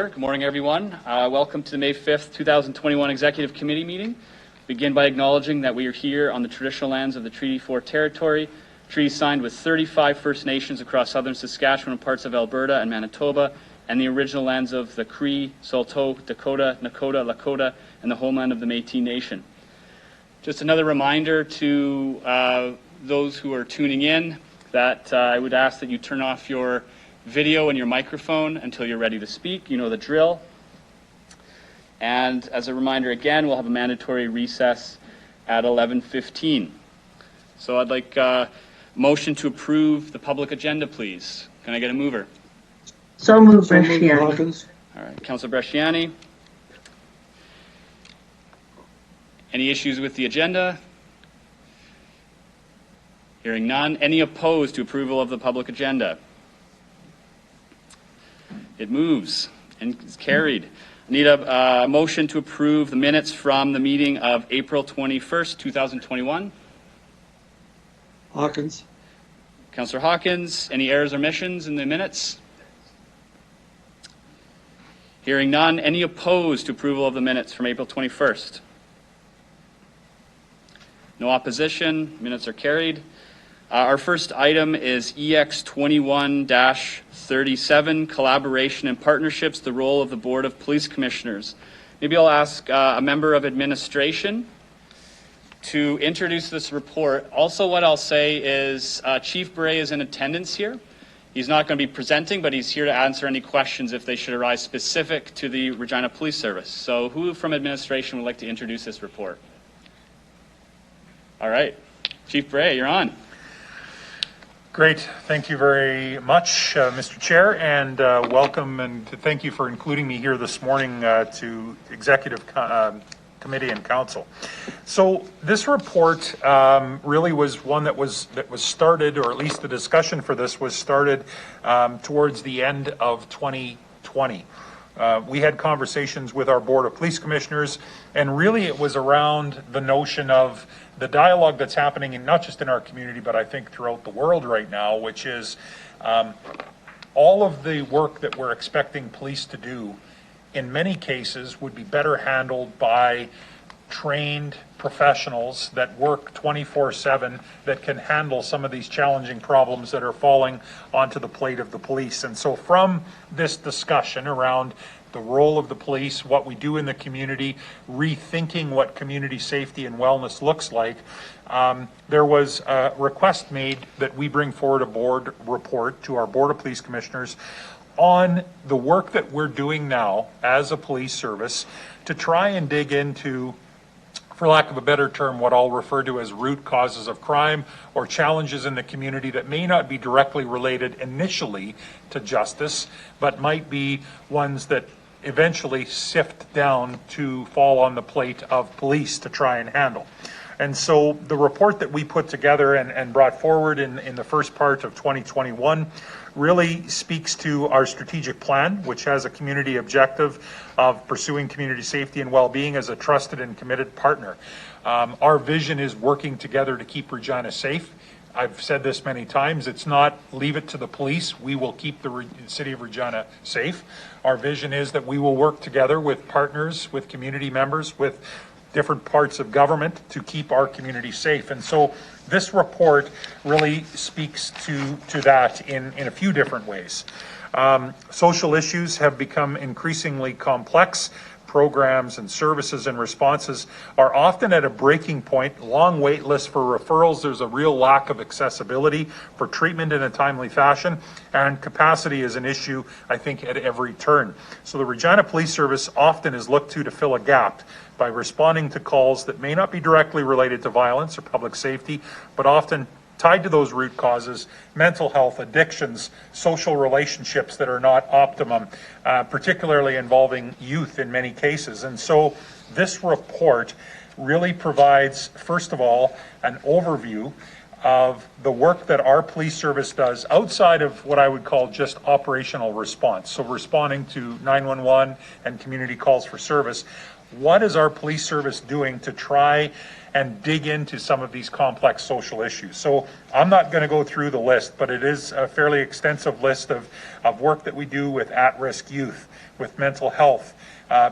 Good morning, everyone. Welcome to the May 5th, 2021 Executive Committee meeting. Begin by acknowledging that we are here on the traditional lands of the Treaty 4 territory, treaty signed with 35 First Nations across southern Saskatchewan and parts of Alberta and Manitoba, and the original lands of the Cree, Saulteaux, Dakota, Nakota, Lakota, and the homeland of the Métis Nation. Just another reminder to those who are tuning in that I would ask that you turn off your video and your microphone until you're ready to speak. You know the drill. And as a reminder again, we'll have a mandatory recess at 11:15. So I'd like a motion to approve the public agenda, please. Can I get a mover? So moved, Bresciani. All right, Councillor Bresciani. Any issues with the agenda? Hearing none. Any opposed to approval of the public agenda? It moves and is carried. I need a motion to approve the minutes from the meeting of April 21st, 2021. Hawkins. Councillor Hawkins, any errors or omissions in the minutes? Hearing none. Any opposed to approval of the minutes from April 21st? No opposition. Minutes are carried. Our first item is EX 21-37, Collaboration and Partnerships, the role of the Board of Police Commissioners. Maybe I'll ask a member of administration to introduce this report. Also, what I'll say is Chief Bray is in attendance here. He's not going to be presenting, but he's here to answer any questions if they should arise specific to the Regina Police Service. So who from administration would like to introduce this report? All right. Chief Bray, you're on. Great. Thank you very much, Mr. Chair, and welcome, and thank you for including me here this morning to Executive Committee and Council. So this report really was one that was started, or at least the discussion for this was started towards the end of 2020. We had conversations with our Board of Police Commissioners, and really it was around the notion of the dialogue that's happening in not just in our community, but I think throughout the world right now, which is all of the work that we're expecting police to do in many cases would be better handled by trained professionals that work 24/7 that can handle some of these challenging problems that are falling onto the plate of the police. And so from this discussion around the role of the police, what we do in the community, rethinking what community safety and wellness looks like, there was a request made that we bring forward a board report to our Board of Police Commissioners on the work that we're doing now as a police service to try and dig into, for lack of a better term, what I'll refer to as root causes of crime or challenges in the community that may not be directly related initially to justice, but might be ones that eventually sift down to fall on the plate of police to try and handle. And so the report that we put together and brought forward in the first part of 2021 really speaks to our strategic plan, which has a community objective of pursuing community safety and well-being as a trusted and committed partner. Our vision is working together to keep Regina safe. I've said this many times, it's not leave it to the police, we will keep the city of Regina safe. Our vision is that we will work together with partners, with community members, with different parts of government to keep our community safe. And so this report really speaks to that in a few different ways. Social issues have become increasingly complex. Programs and services and responses are often at a breaking point, long wait lists for referrals. There's a real lack of accessibility for treatment in a timely fashion, and capacity is an issue, I think, at every turn. So the Regina Police Service often is looked to fill a gap by responding to calls that may not be directly related to violence or public safety, but often tied to those root causes: mental health, addictions, social relationships that are not optimum, particularly involving youth in many cases. And so this report really provides, first of all, an overview of the work that our police service does outside of what I would call just operational response. So responding to 911 and community calls for service. What is our police service doing to try and dig into some of these complex social issues. So I'm not going to go through the list, but it is a fairly extensive list of work that we do with at-risk youth, with mental health,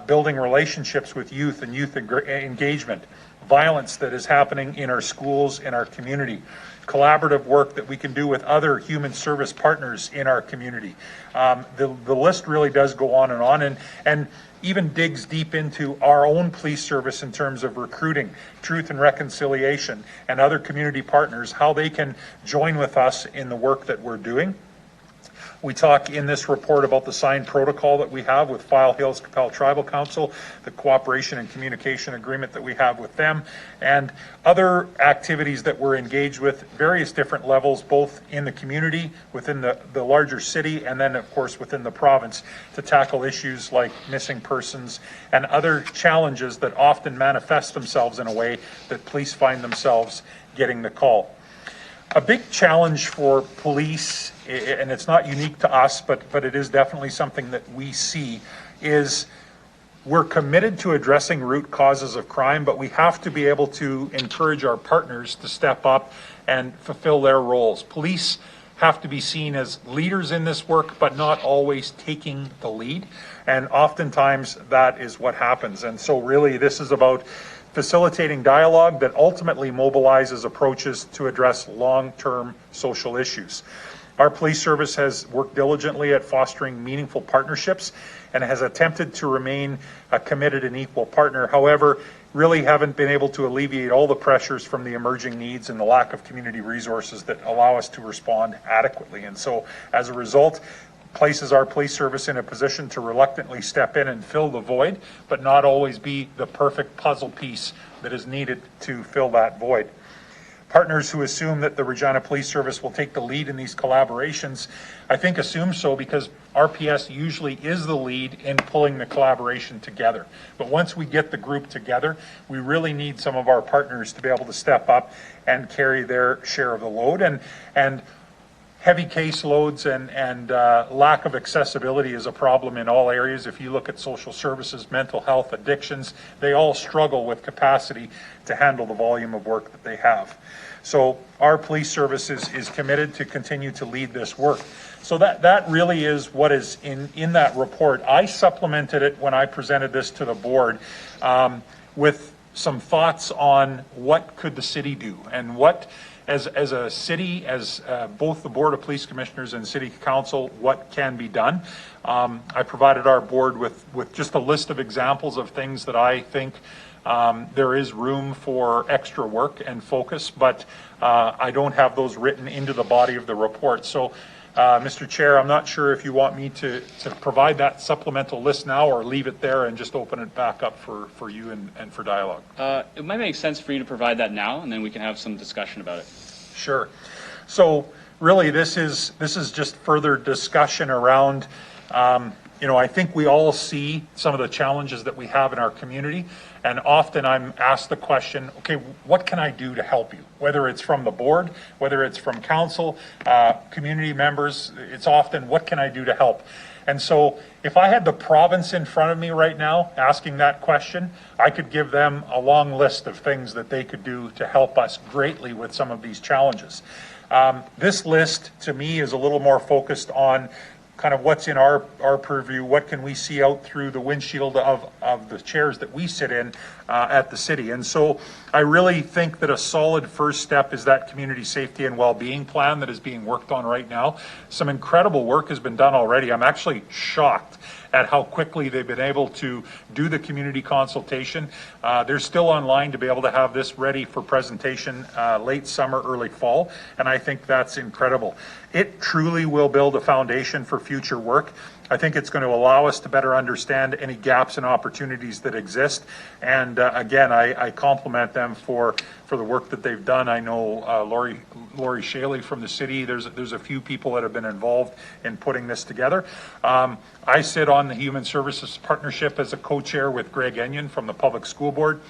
building relationships with youth and youth engagement, violence that is happening in our schools, in our community, collaborative work that we can do with other human service partners in our community. The list really does go on and even digs deep into our own police service in terms of recruiting, truth and reconciliation, and other community partners, how they can join with us in the work that we're doing. We talk in this report about the signed protocol that we have with File Hills Capel Tribal Council, the cooperation and communication agreement that we have with them, and other activities that we're engaged with, various different levels, both in the community, within the larger city, and then of course within the province, to tackle issues like missing persons and other challenges that often manifest themselves in a way that police find themselves getting the call. A big challenge for police, and it's not unique to us, but it is definitely something that we see, is we're committed to addressing root causes of crime, but we have to be able to encourage our partners to step up and fulfill their roles. Police have to be seen as leaders in this work, but not always taking the lead. And oftentimes that is what happens. And so really this is about facilitating dialogue that ultimately mobilizes approaches to address long-term social issues. Our police service has worked diligently at fostering meaningful partnerships and has attempted to remain a committed and equal partner. However, really haven't been able to alleviate all the pressures from the emerging needs and the lack of community resources that allow us to respond adequately. And so as a result, places our police service in a position to reluctantly step in and fill the void, but not always be the perfect puzzle piece that is needed to fill that void. Partners who assume that the Regina Police Service will take the lead in these collaborations, I think assume so because RPS usually is the lead in pulling the collaboration together. But once we get the group together, we really need some of our partners to be able to step up and carry their share of the load. And heavy caseloads and lack of accessibility is a problem in all areas. If you look at social services, mental health, addictions, they all struggle with capacity to handle the volume of work that they have. So our police service is committed to continue to lead this work. So that really is what is in that report. I supplemented it when I presented this to the board with some thoughts on what could the city do and what, as a city, as both the Board of Police Commissioners and City Council, what can be done. I provided our board with just a list of examples of things that I think there is room for extra work and focus, but I don't have those written into the body of the report. So, Mr. Chair, I'm not sure if you want me to provide that supplemental list now or leave it there and just open it back up for you and for dialogue. It might make sense for you to provide that now, and then we can have some discussion about it. Sure. So really this is just further discussion around, I think we all see some of the challenges that we have in our community, and often I'm asked the question, okay, what can I do to help you? Whether it's from the board, whether it's from council, community members, it's often, what can I do to help? And so if I had the province in front of me right now asking that question, I could give them a long list of things that they could do to help us greatly with some of these challenges. This list to me is a little more focused on kind of what's in our purview, what can we see out through the windshield of the chairs that we sit in at the city. And so I really think that a solid first step is that community safety and well-being plan that is being worked on right now. Some incredible work has been done already. I'm actually shocked at how quickly they've been able to do the community consultation. They're still online to be able to have this ready for presentation late summer, early fall, and I think that's incredible. It truly will build a foundation for future work. I think it's going to allow us to better understand any gaps and opportunities that exist. And again, I compliment them for the work that they've done. I know Lori Shaley from the city, there's a few people that have been involved in putting this together. I sit on the Human Services Partnership as a co-chair with Greg Enyon from the Public School Board.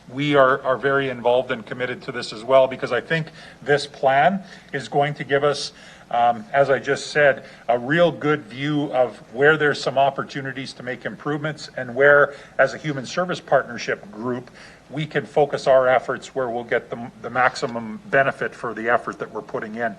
We are very involved and committed to this as well, because I think this plan is going to give us, as I just said, a real good view of where there's some opportunities to make improvements and where, as a human service partnership group, we can focus our efforts where we'll get the maximum benefit for the effort that we're putting in.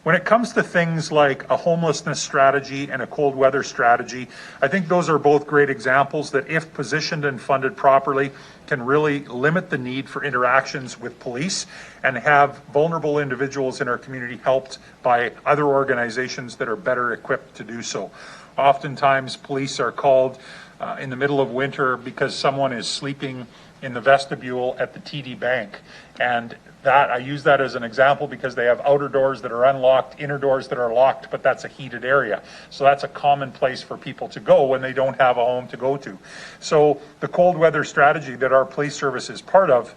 When it comes to things like a homelessness strategy and a cold weather strategy, I think those are both great examples that, if positioned and funded properly, can really limit the need for interactions with police and have vulnerable individuals in our community helped by other organizations that are better equipped to do so. Oftentimes, police are called in the middle of winter because someone is sleeping in the vestibule at the TD Bank. And that, I use that as an example because they have outer doors that are unlocked, inner doors that are locked, but that's a heated area. So that's a common place for people to go when they don't have a home to go to. So the cold weather strategy that our police service is part of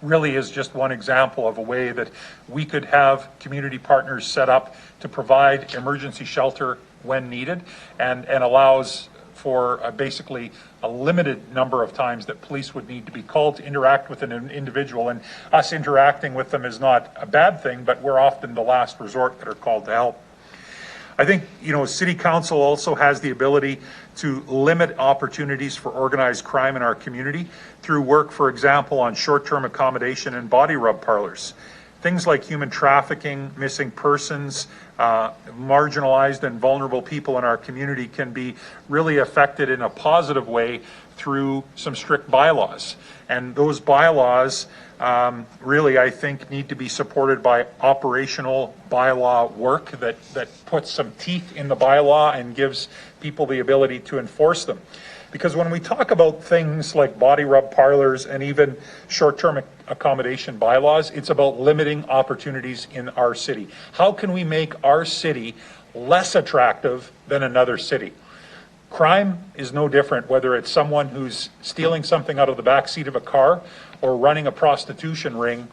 really is just one example of a way that we could have community partners set up to provide emergency shelter when needed, and allows for basically a limited number of times that police would need to be called to interact with an individual. And us interacting with them is not a bad thing, but we're often the last resort that are called to help. I think, City Council also has the ability to limit opportunities for organized crime in our community through work, for example, on short-term accommodation and body rub parlors. Things like human trafficking, missing persons, marginalized and vulnerable people in our community can be really affected in a positive way through some strict bylaws. And those bylaws really, I think, need to be supported by operational bylaw work that puts some teeth in the bylaw and gives people the ability to enforce them. Because when we talk about things like body rub parlors and even short-term accommodation bylaws, it's about limiting opportunities in our city. How can we make our city less attractive than another city? Crime is no different, whether it's someone who's stealing something out of the back seat of a car or running a prostitution ring.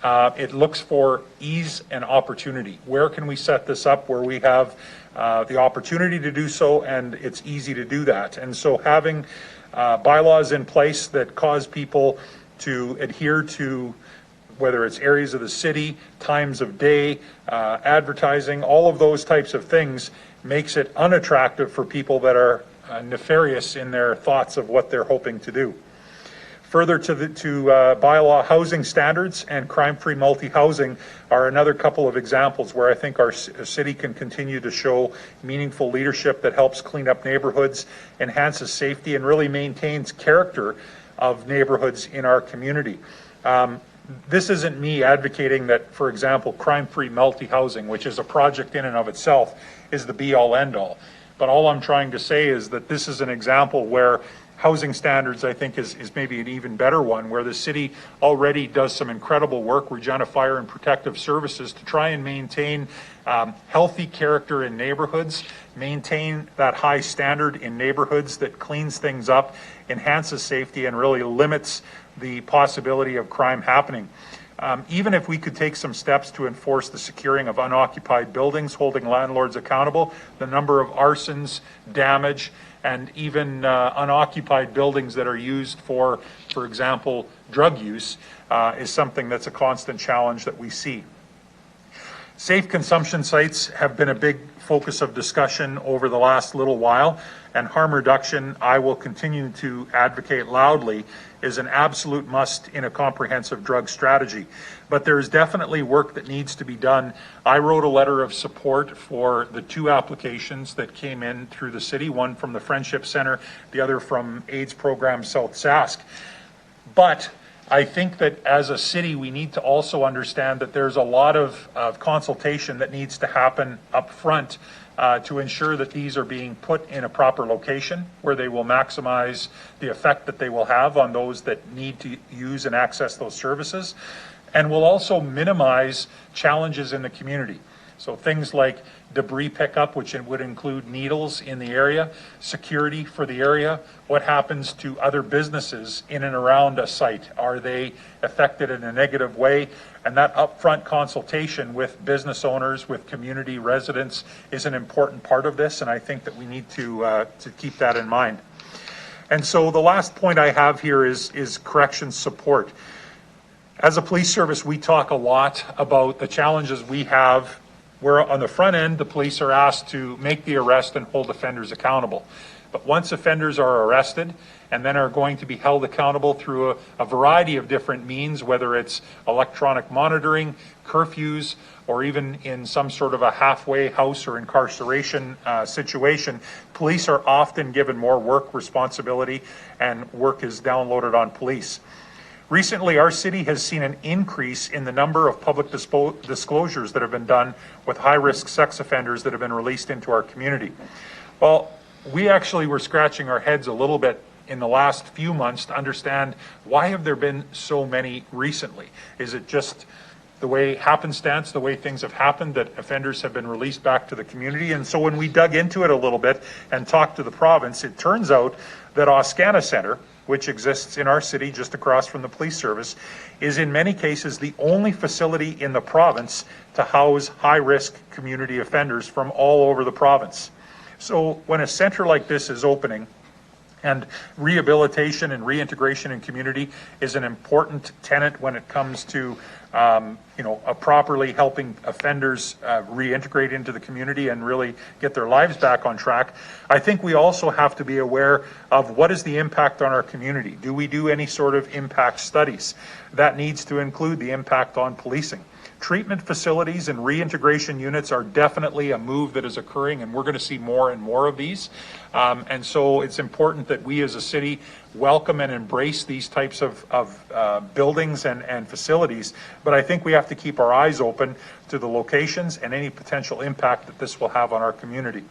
It looks for ease and opportunity. Where can we set this up where we have the opportunity to do so and it's easy to do that? And so having bylaws in place that cause people to adhere to, whether it's areas of the city, times of day, advertising, all of those types of things, makes it unattractive for people that are nefarious in their thoughts of what they're hoping to do. Further to bylaw, housing standards and crime-free multi-housing are another couple of examples where I think our city can continue to show meaningful leadership that helps clean up neighborhoods, enhances safety, and really maintains character of neighborhoods in our community. This isn't me advocating that, for example, crime-free multi-housing, which is a project in and of itself, is the be-all end-all. But all I'm trying to say is that this is an example where housing standards, I think, is maybe an even better one, where the city already does some incredible work, Regina Fire and Protective Services, to try and maintain healthy character in neighborhoods, maintain that high standard in neighborhoods that cleans things up, enhances safety, and really limits the possibility of crime happening. Even if we could take some steps to enforce the securing of unoccupied buildings, holding landlords accountable, the number of arsons, damage, and even unoccupied buildings that are used for example, drug use, is something that's a constant challenge that we see. Safe consumption sites have been a big focus of discussion over the last little while, and harm reduction, I will continue to advocate loudly, is an absolute must in a comprehensive drug strategy. But there is definitely work that needs to be done. I wrote a letter of support for the two applications that came in through the city, one from the Friendship Center, the other from AIDS Program South Sask. But I think that as a city, we need to also understand that there's a lot of consultation that needs to happen up front to ensure that these are being put in a proper location where they will maximize the effect that they will have on those that need to use and access those services, and will also minimize challenges in the community. So things like debris pickup, which would include needles in the area, security for the area, what happens to other businesses in and around a site? Are they affected in a negative way? And that upfront consultation with business owners, with community residents, is an important part of this, and I think that we need to keep that in mind. And so the last point I have here is corrections support. As a police service, we talk a lot about the challenges we have where on the front end, the police are asked to make the arrest and hold offenders accountable. But once offenders are arrested and then are going to be held accountable through a variety of different means, whether it's electronic monitoring, curfews, or even in some sort of a halfway house or incarceration situation, police are often given more work responsibility and work is downloaded on police. Recently, our city has seen an increase in the number of public disclosures that have been done with high-risk sex offenders that have been released into our community. Well, we actually were scratching our heads a little bit in the last few months to understand why have there been so many recently? Is it just the way happenstance, the way things have happened, that offenders have been released back to the community? And so when we dug into it a little bit and talked to the province, it turns out that Oscana Centre, which exists in our city just across from the police service, is in many cases the only facility in the province to house high-risk community offenders from all over the province. So when a centre like this is opening, and rehabilitation and reintegration in community is an important tenet when it comes to properly helping offenders reintegrate into the community and really get their lives back on track. I think we also have to be aware of what is the impact on our community. Do we do any sort of impact studies? That needs to include the impact on policing. Treatment facilities and reintegration units are definitely a move that is occurring, and we're going to see more and more of these. And so it's important that we as a city welcome and embrace these types of buildings and facilities. But I think we have to keep our eyes open to the locations and any potential impact that this will have on our community.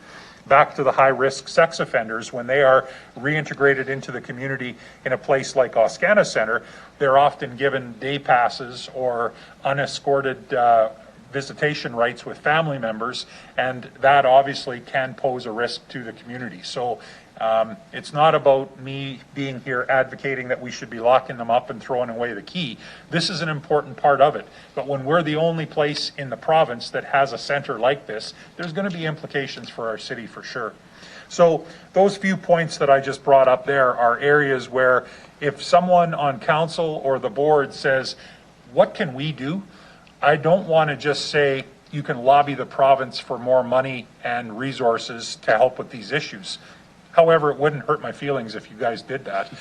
Back to the high-risk sex offenders, when they are reintegrated into the community in a place like Oscana Centre, they're often given day passes or unescorted visitation rights with family members, and that obviously can pose a risk to the community. So it's not about me being here advocating that we should be locking them up and throwing away the key. This is an important part of it. But when we're the only place in the province that has a centre like this, there's going to be implications for our city for sure. So those few points that I just brought up there are areas where if someone on council or the board says, what can we do? I don't want to just say you can lobby the province for more money and resources to help with these issues. However, it wouldn't hurt my feelings if you guys did that.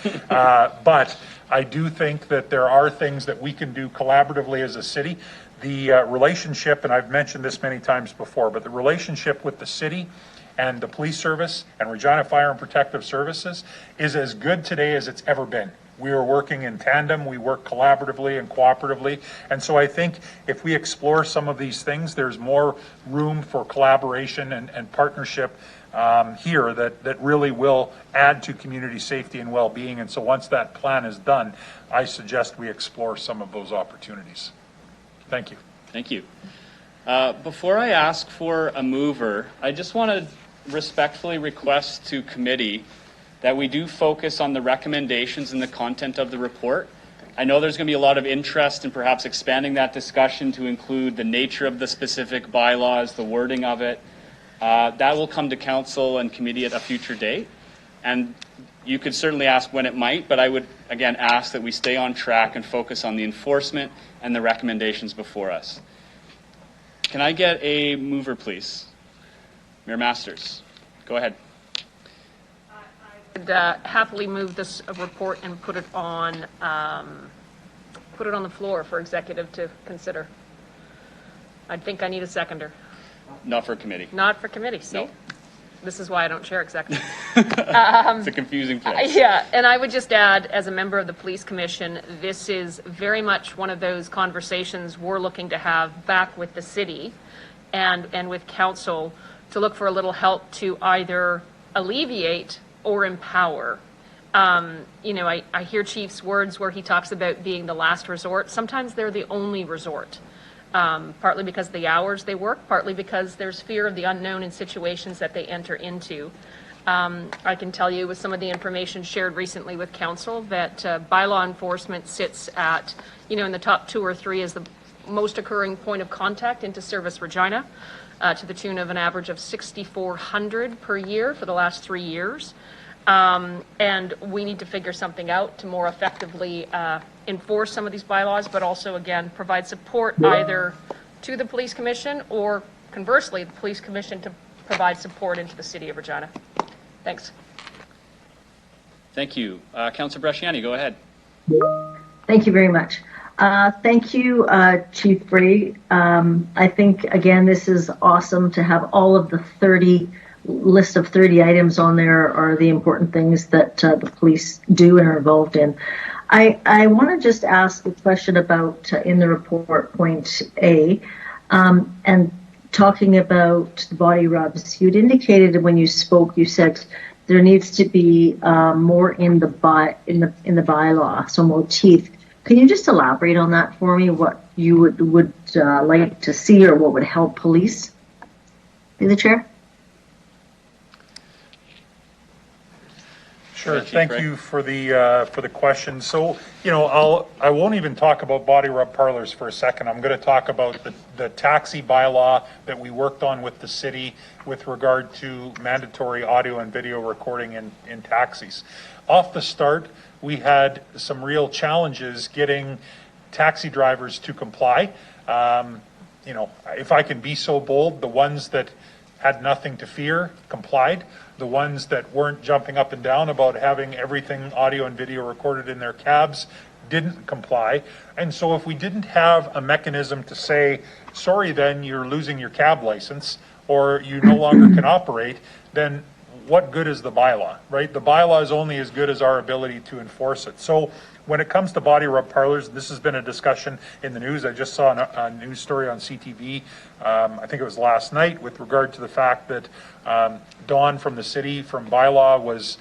But I do think that there are things that we can do collaboratively as a city. The relationship, and I've mentioned this many times before, but the relationship with the city and the police service and Regina Fire and Protective Services is as good today as it's ever been. We are working in tandem, we work collaboratively and cooperatively, and so I think if we explore some of these things, there's more room for collaboration and partnership here that really will add to community safety and well-being. And so once that plan is done, I suggest we explore some of those opportunities. Thank you. Thank you. Before I ask for a mover, I just want to respectfully request to committee that we do focus on the recommendations and the content of the report. I know there's going to be a lot of interest in perhaps expanding that discussion to include the nature of the specific bylaws, the wording of it. That will come to council and committee at a future date. And you could certainly ask when it might, but I would again ask that we stay on track and focus on the enforcement and the recommendations before us. Can I get a mover, please? Mayor Masters, go ahead. I would happily move this report and put it on the floor for executive to consider. I think I need a seconder. Not for committee. Not for committee, see? No. This is why I don't chair executive. It's a confusing place. Yeah, and I would just add, as a member of the Police Commission, this is very much one of those conversations we're looking to have back with the city and with council to look for a little help to either alleviate or empower. I hear Chief's words where he talks about being the last resort. Sometimes they're the only resort. Partly because of the hours they work, partly because there's fear of the unknown in situations that they enter into. I can tell you with some of the information shared recently with council that bylaw enforcement sits at, in the top 2 or 3 as the most occurring point of contact into Service Regina, to the tune of an average of 6,400 per year for the last 3 years. And we need to figure something out to more effectively enforce some of these bylaws, but also, again, provide support either to the Police Commission or, conversely, the Police Commission to provide support into the City of Regina. Thanks. Thank you. Councillor Bresciani, go ahead. Thank you very much. Thank you, Chief Bray. I think, again, this is awesome to have all of the list of 30 items on there are the important things that the police do and are involved in. I want to just ask a question about in the report, point A, and talking about body rubs. You'd indicated when you spoke, you said there needs to be more in the bylaw, so more teeth. Can you just elaborate on that for me? What you would like to see, or what would help police? Through the chair. Sure. Thank you for the question. So, I won't even talk about body rub parlors for a second. I'm going to talk about the taxi bylaw that we worked on with the city with regard to mandatory audio and video recording in taxis. Off the start, we had some real challenges getting taxi drivers to comply. If I can be so bold, the ones that had nothing to fear complied. The ones that weren't jumping up and down about having everything audio and video recorded in their cabs didn't comply. And so if we didn't have a mechanism to say, sorry, then you're losing your cab license or you no longer can operate, then what good is the bylaw, right? The bylaw is only as good as our ability to enforce it. So when it comes to body rub parlors, this has been a discussion in the news. I just saw a news story on CTV, I think it was last night, with regard to the fact that Dawn from the city, from bylaw, was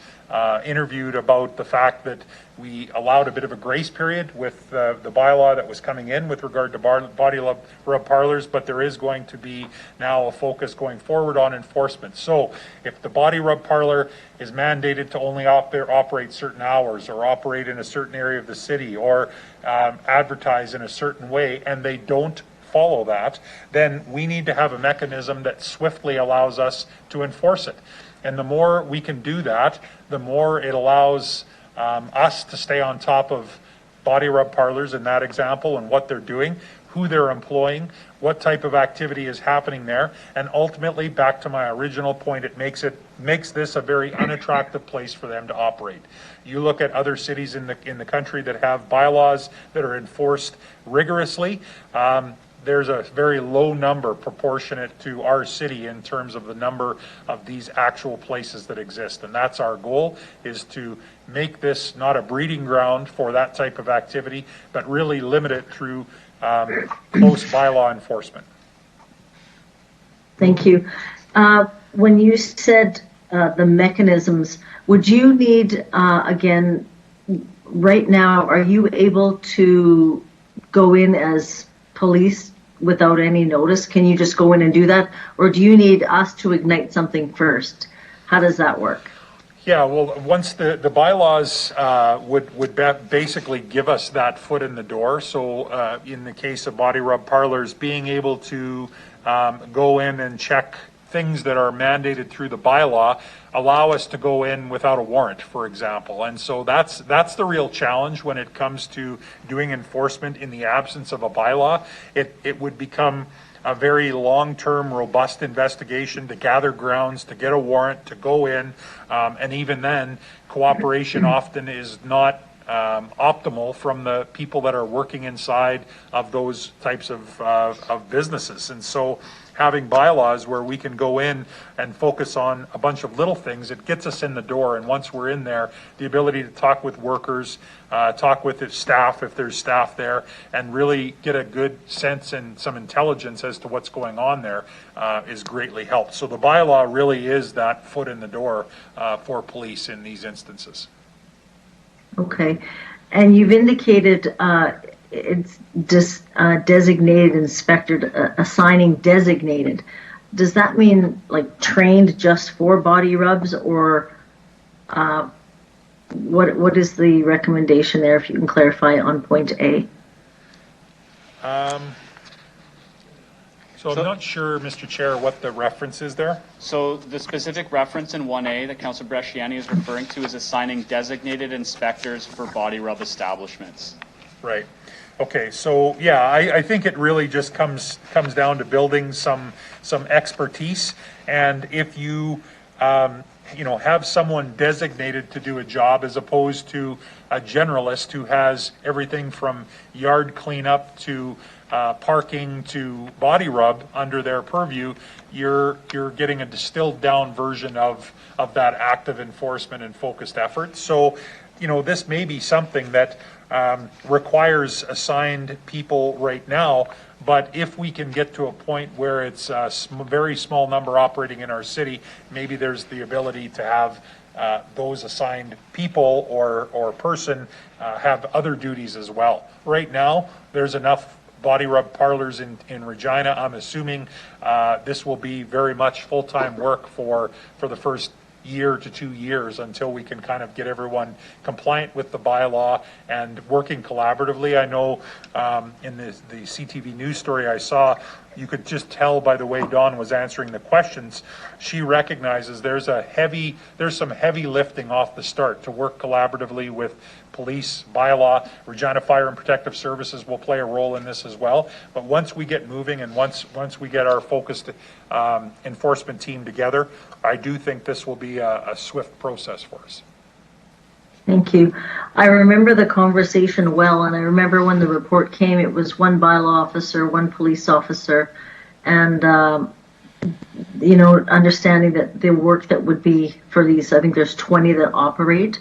interviewed about the fact that we allowed a bit of a grace period with the bylaw that was coming in with regard to body rub parlors, but there is going to be now a focus going forward on enforcement. So if the body rub parlor is mandated to only operate certain hours or operate in a certain area of the city or advertise in a certain way, and they don't follow that, then we need to have a mechanism that swiftly allows us to enforce it. And the more we can do that, the more it allows us to stay on top of body rub parlors in that example and what they're doing, who they're employing, what type of activity is happening there. And ultimately, back to my original point, it makes this a very unattractive place for them to operate. You look at other cities in the country that have bylaws that are enforced rigorously. There's a very low number proportionate to our city in terms of the number of these actual places that exist. And that's our goal, is to make this not a breeding ground for that type of activity, but really limit it through close bylaw enforcement. Thank you. When you said the mechanisms, would you need, again, right now, are you able to go in as police without any notice? Can you just go in and do that? Or do you need us to ignite something first? How does that work? Yeah, well, once the bylaws would basically give us that foot in the door. So in the case of body rub parlors, being able to go in and check things that are mandated through the bylaw allow us to go in without a warrant, for example. And so that's the real challenge when it comes to doing enforcement in the absence of a bylaw. It would become a very long-term, robust investigation to gather grounds, to get a warrant, to go in, and even then, cooperation often is not optimal from the people that are working inside of those types of businesses. And so having bylaws where we can go in and focus on a bunch of little things, it gets us in the door. And once we're in there, the ability to talk with workers, talk with the staff if there's staff there, and really get a good sense and some intelligence as to what's going on there is greatly helped. So the bylaw really is that foot in the door for police in these instances. Okay. And you've indicated it's just designated inspector, assigning designated. Does that mean like trained just for body rubs, or what is the recommendation there, if you can clarify on point A? So I'm not sure, Mr. Chair, what the reference is there. So the specific reference in 1A that Councillor Bresciani is referring to is assigning designated inspectors for body rub establishments. Right. Okay. So yeah, I think it really just comes down to building some expertise, and if you have someone designated to do a job as opposed to a generalist who has everything from yard cleanup to parking to body rub under their purview. You're getting a distilled down version of that active enforcement and focused effort. So, this may be something that requires assigned people right now, but if we can get to a point where it's a very small number operating in our city, maybe there's the ability to have those assigned people or person have other duties as well. Right now, there's enough body rub parlors in Regina. I'm assuming this will be very much full-time work for the first year to 2 years until we can kind of get everyone compliant with the bylaw and working collaboratively. I know in the CTV news story I saw, you could just tell by the way Dawn was answering the questions, she recognizes there's some heavy lifting off the start to work collaboratively with police, bylaw. Regina Fire and Protective Services will play a role in this as well. But once we get moving and once we get our focused enforcement team together, I do think this will be a swift process for us. Thank you. I remember the conversation well, and I remember when the report came, it was one bylaw officer, one police officer, and understanding that the work that would be for these, I think there's 20 that operate.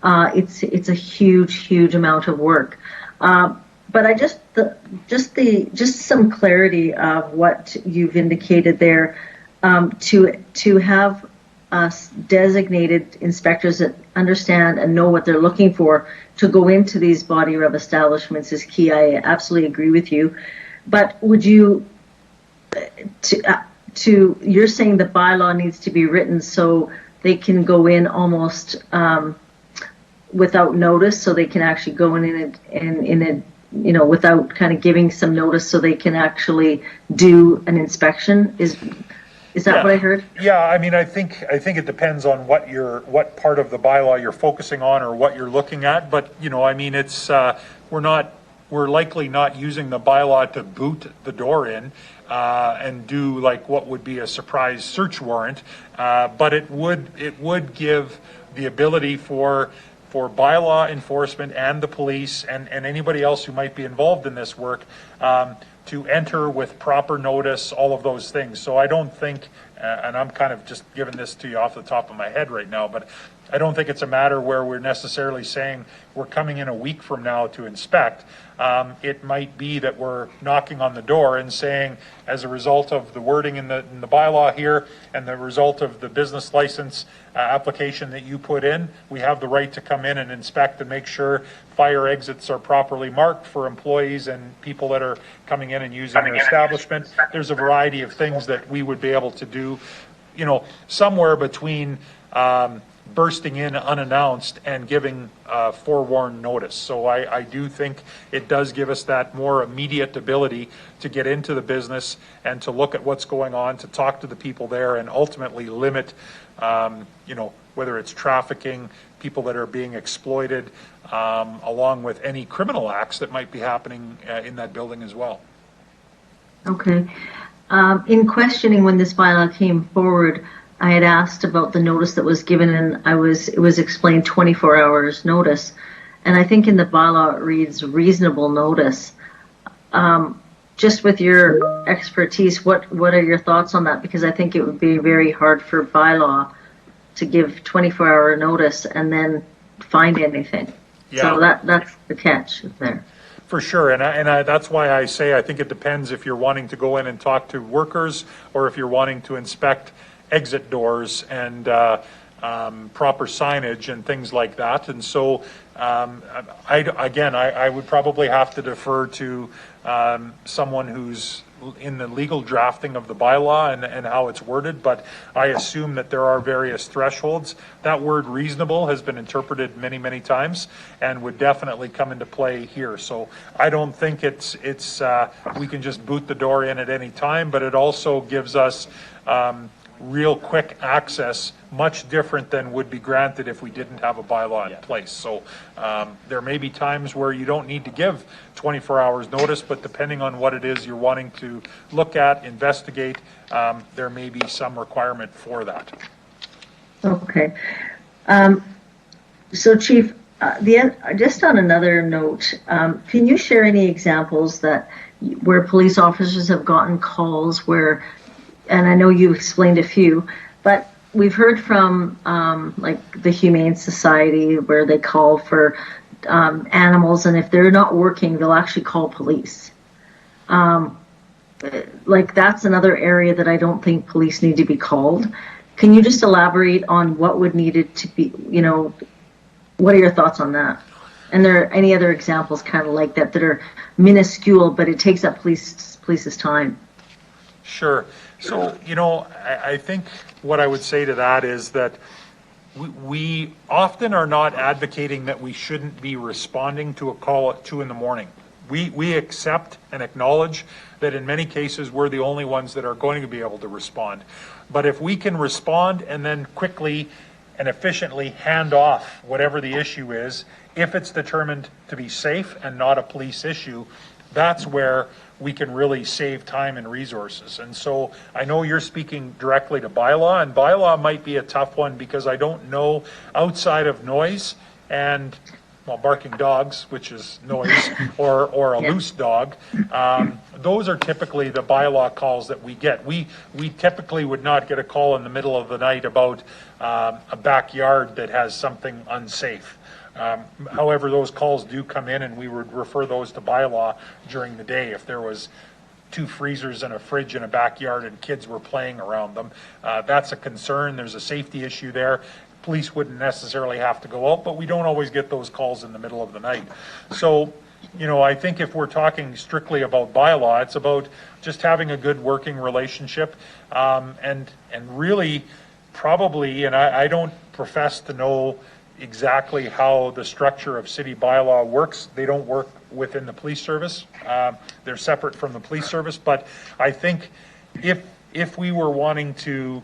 It's a huge amount of work. But I just some clarity of what you've indicated there, to have us designated inspectors that understand and know what they're looking for to go into these body rub establishments is key. I absolutely agree with you. But would you, you're saying the bylaw needs to be written so they can go in almost without notice, so they can actually go in without kind of giving some notice, so they can actually do an inspection? Is that what I heard? Yeah, I mean, I think it depends on what part of the bylaw you're focusing on or what you're looking at. But I mean, it's we're likely not using the bylaw to boot the door in and do like what would be a surprise search warrant. But it would give the ability for bylaw enforcement and the police and anybody else who might be involved in this work to enter with proper notice, all of those things. So I don't think, and I'm kind of just giving this to you off the top of my head right now, but I don't think it's a matter where we're necessarily saying we're coming in a week from now to inspect. It might be that we're knocking on the door and saying, as a result of the wording in the bylaw here and the result of the business license application that you put in, we have the right to come in and inspect and make sure fire exits are properly marked for employees and people that are coming in and using your establishment. There's a variety of things that we would be able to do, somewhere between bursting in unannounced and giving forewarned notice. So I do think it does give us that more immediate ability to get into the business and to look at what's going on, to talk to the people there, and ultimately limit, whether it's trafficking, people that are being exploited, along with any criminal acts that might be happening in that building as well. Okay. In questioning when this bylaw came forward, I had asked about the notice that was given, and it was explained 24 hours notice. And I think in the bylaw it reads reasonable notice. Just with your expertise, what are your thoughts on that? Because I think it would be very hard for bylaw to give 24-hour notice and then find anything. Yeah. So that's the catch there. For sure, and that's why I say I think it depends if you're wanting to go in and talk to workers or if you're wanting to inspect exit doors and proper signage and things like that. And so, I would probably have to defer to someone who's in the legal drafting of the bylaw and how it's worded, but I assume that there are various thresholds. That word reasonable has been interpreted many times and would definitely come into play here. So I don't think it's we can just boot the door in at any time, but it also gives us real quick access, much different than would be granted if we didn't have a bylaw in place. So there may be times where you don't need to give 24 hours notice, but depending on what it is you're wanting to look at, investigate, there may be some requirement for that. Okay. So, Chief, just on another note, can you share any examples where police officers have gotten calls where, and I know you explained a few, but we've heard from like the Humane Society where they call for animals, and if they're not working, they'll actually call police. Like that's another area that I don't think police need to be called. Can you just elaborate on what would needed to be, what are your thoughts on that? And there are any other examples kind of like that are minuscule, but it takes up police's time? Sure. So, I think what I would say to that is that we often are not advocating that we shouldn't be responding to a call at 2 a.m. We accept and acknowledge that in many cases we're the only ones that are going to be able to respond. But if we can respond and then quickly and efficiently hand off whatever the issue is, if it's determined to be safe and not a police issue, that's where we can really save time and resources. And so I know you're speaking directly to bylaw, and bylaw might be a tough one because I don't know outside of noise and barking dogs, which is noise, or a loose dog. Those are typically the bylaw calls that we get. We typically would not get a call in the middle of the night about a backyard that has something unsafe. However, those calls do come in, and we would refer those to bylaw during the day if there was 2 freezers and a fridge in a backyard and kids were playing around them. That's a concern. There's a safety issue there. Police wouldn't necessarily have to go out, but we don't always get those calls in the middle of the night. So, I think if we're talking strictly about bylaw, it's about just having a good working relationship, and really probably, and I don't profess to know exactly how the structure of city bylaw works. They don't work within the police service. They're separate from the police service, but I think if we were wanting to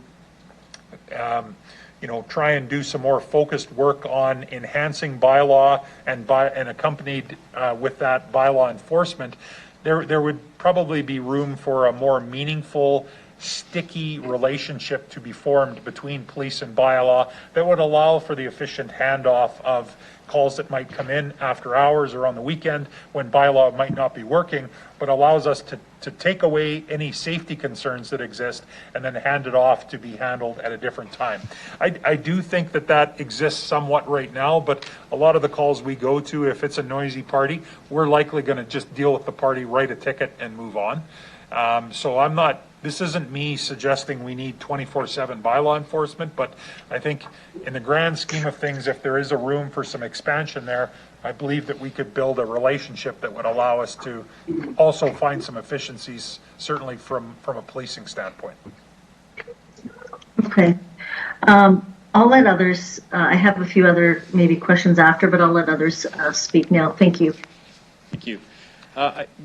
try and do some more focused work on enhancing bylaw and accompanied with that bylaw enforcement, there would probably be room for a more meaningful, sticky relationship to be formed between police and bylaw that would allow for the efficient handoff of calls that might come in after hours or on the weekend when bylaw might not be working, but allows us to take away any safety concerns that exist and then hand it off to be handled at a different time. I do think that exists somewhat right now, but a lot of the calls we go to, if it's a noisy party, we're likely going to just deal with the party, write a ticket, and move on. So this isn't me suggesting we need 24/7 bylaw enforcement, but I think in the grand scheme of things, if there is a room for some expansion there, I believe that we could build a relationship that would allow us to also find some efficiencies, certainly from a policing standpoint. Okay. I'll let others, I have a few other maybe questions after, but I'll let others speak now. Thank you. Thank you.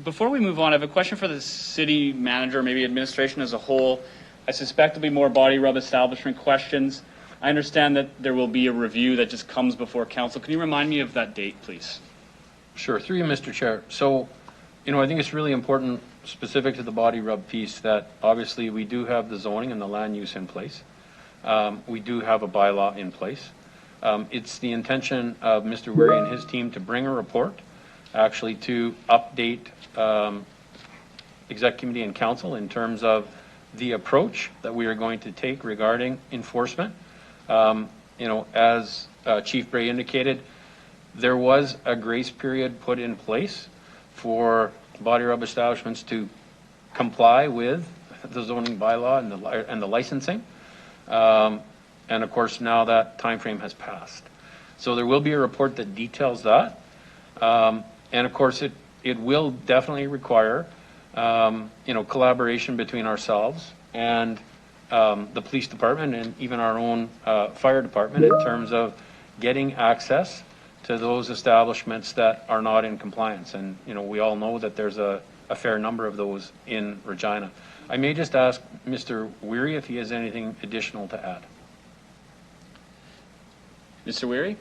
Before we move on, I have a question for the city manager, maybe administration as a whole. I suspect there'll be more body rub establishment questions. I understand that there will be a review that just comes before council. Can you remind me of that date, please? Sure, through you, Mr. Chair. So, I think it's really important, specific to the body rub piece, that obviously we do have the zoning and the land use in place. We do have a bylaw in place. It's the intention of Mr. Weary and his team to bring a report actually to update Executive Committee and Council in terms of the approach that we are going to take regarding enforcement. As Chief Bray indicated, there was a grace period put in place for body rub establishments to comply with the zoning bylaw and the licensing. And of course, now that time frame has passed. So there will be a report that details that. And of course, it will definitely require, collaboration between ourselves and the police department and even our own fire department in terms of getting access to those establishments that are not in compliance. And, we all know that there's a fair number of those in Regina. I may just ask Mr. Weary if he has anything additional to add. Mr. Weary?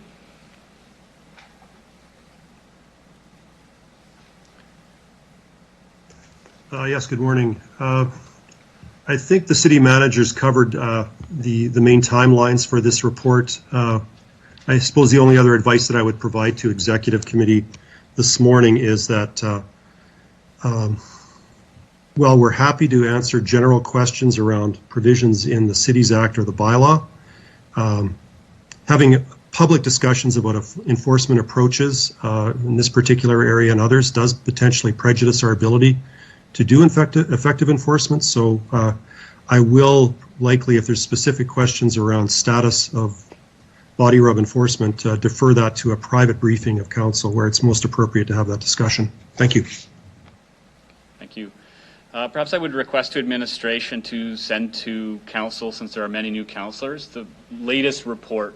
Yes, good morning. I think the city managers covered the main timelines for this report. I suppose the only other advice that I would provide to Executive Committee this morning is that while we're happy to answer general questions around provisions in the Cities Act or the bylaw, having public discussions about enforcement approaches in this particular area and others does potentially prejudice our ability to do effective enforcement. So I will likely, if there's specific questions around status of body rub enforcement, defer that to a private briefing of council where it's most appropriate to have that discussion. Thank you. Thank you. Perhaps I would request to administration to send to council, since there are many new councillors, the latest report,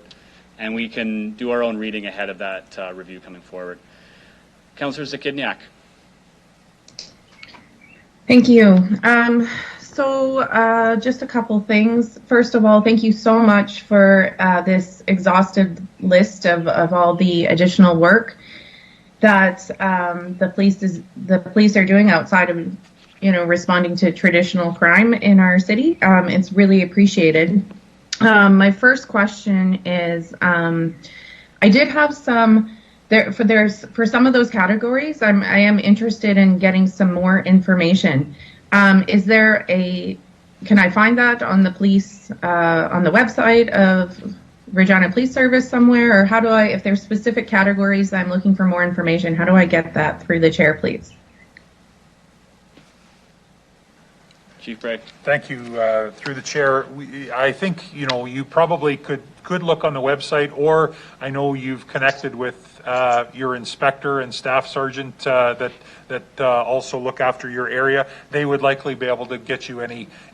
and we can do our own reading ahead of that review coming forward. Councillor Zakidniak. Thank you. Just a couple things. First of all, thank you so much for this exhaustive list of all the additional work that the police are doing outside of responding to traditional crime in our city. It's really appreciated. My first question is, I did have some for some of those categories. I am interested in getting some more information. Is there can I find that on the police, on the website of Regina Police Service somewhere, or how do I, if there's specific categories I'm looking for more information, how do I get that through the chair, please? Chief Bray. Thank you. Through the chair, I think you probably could look on the website, or I know you've connected with your inspector and staff sergeant that also look after your area. They would likely be able to get you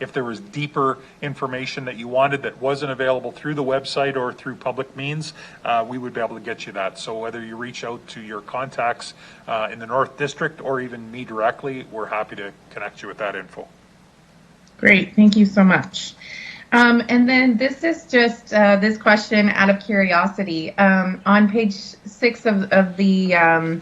if there was deeper information that you wanted that wasn't available through the website or through public means. We would be able to get you that. So whether you reach out to your contacts in the North District or even me directly, we're happy to connect you with that info. Great, thank you so much. And then this is just this question out of curiosity. On page 6 of the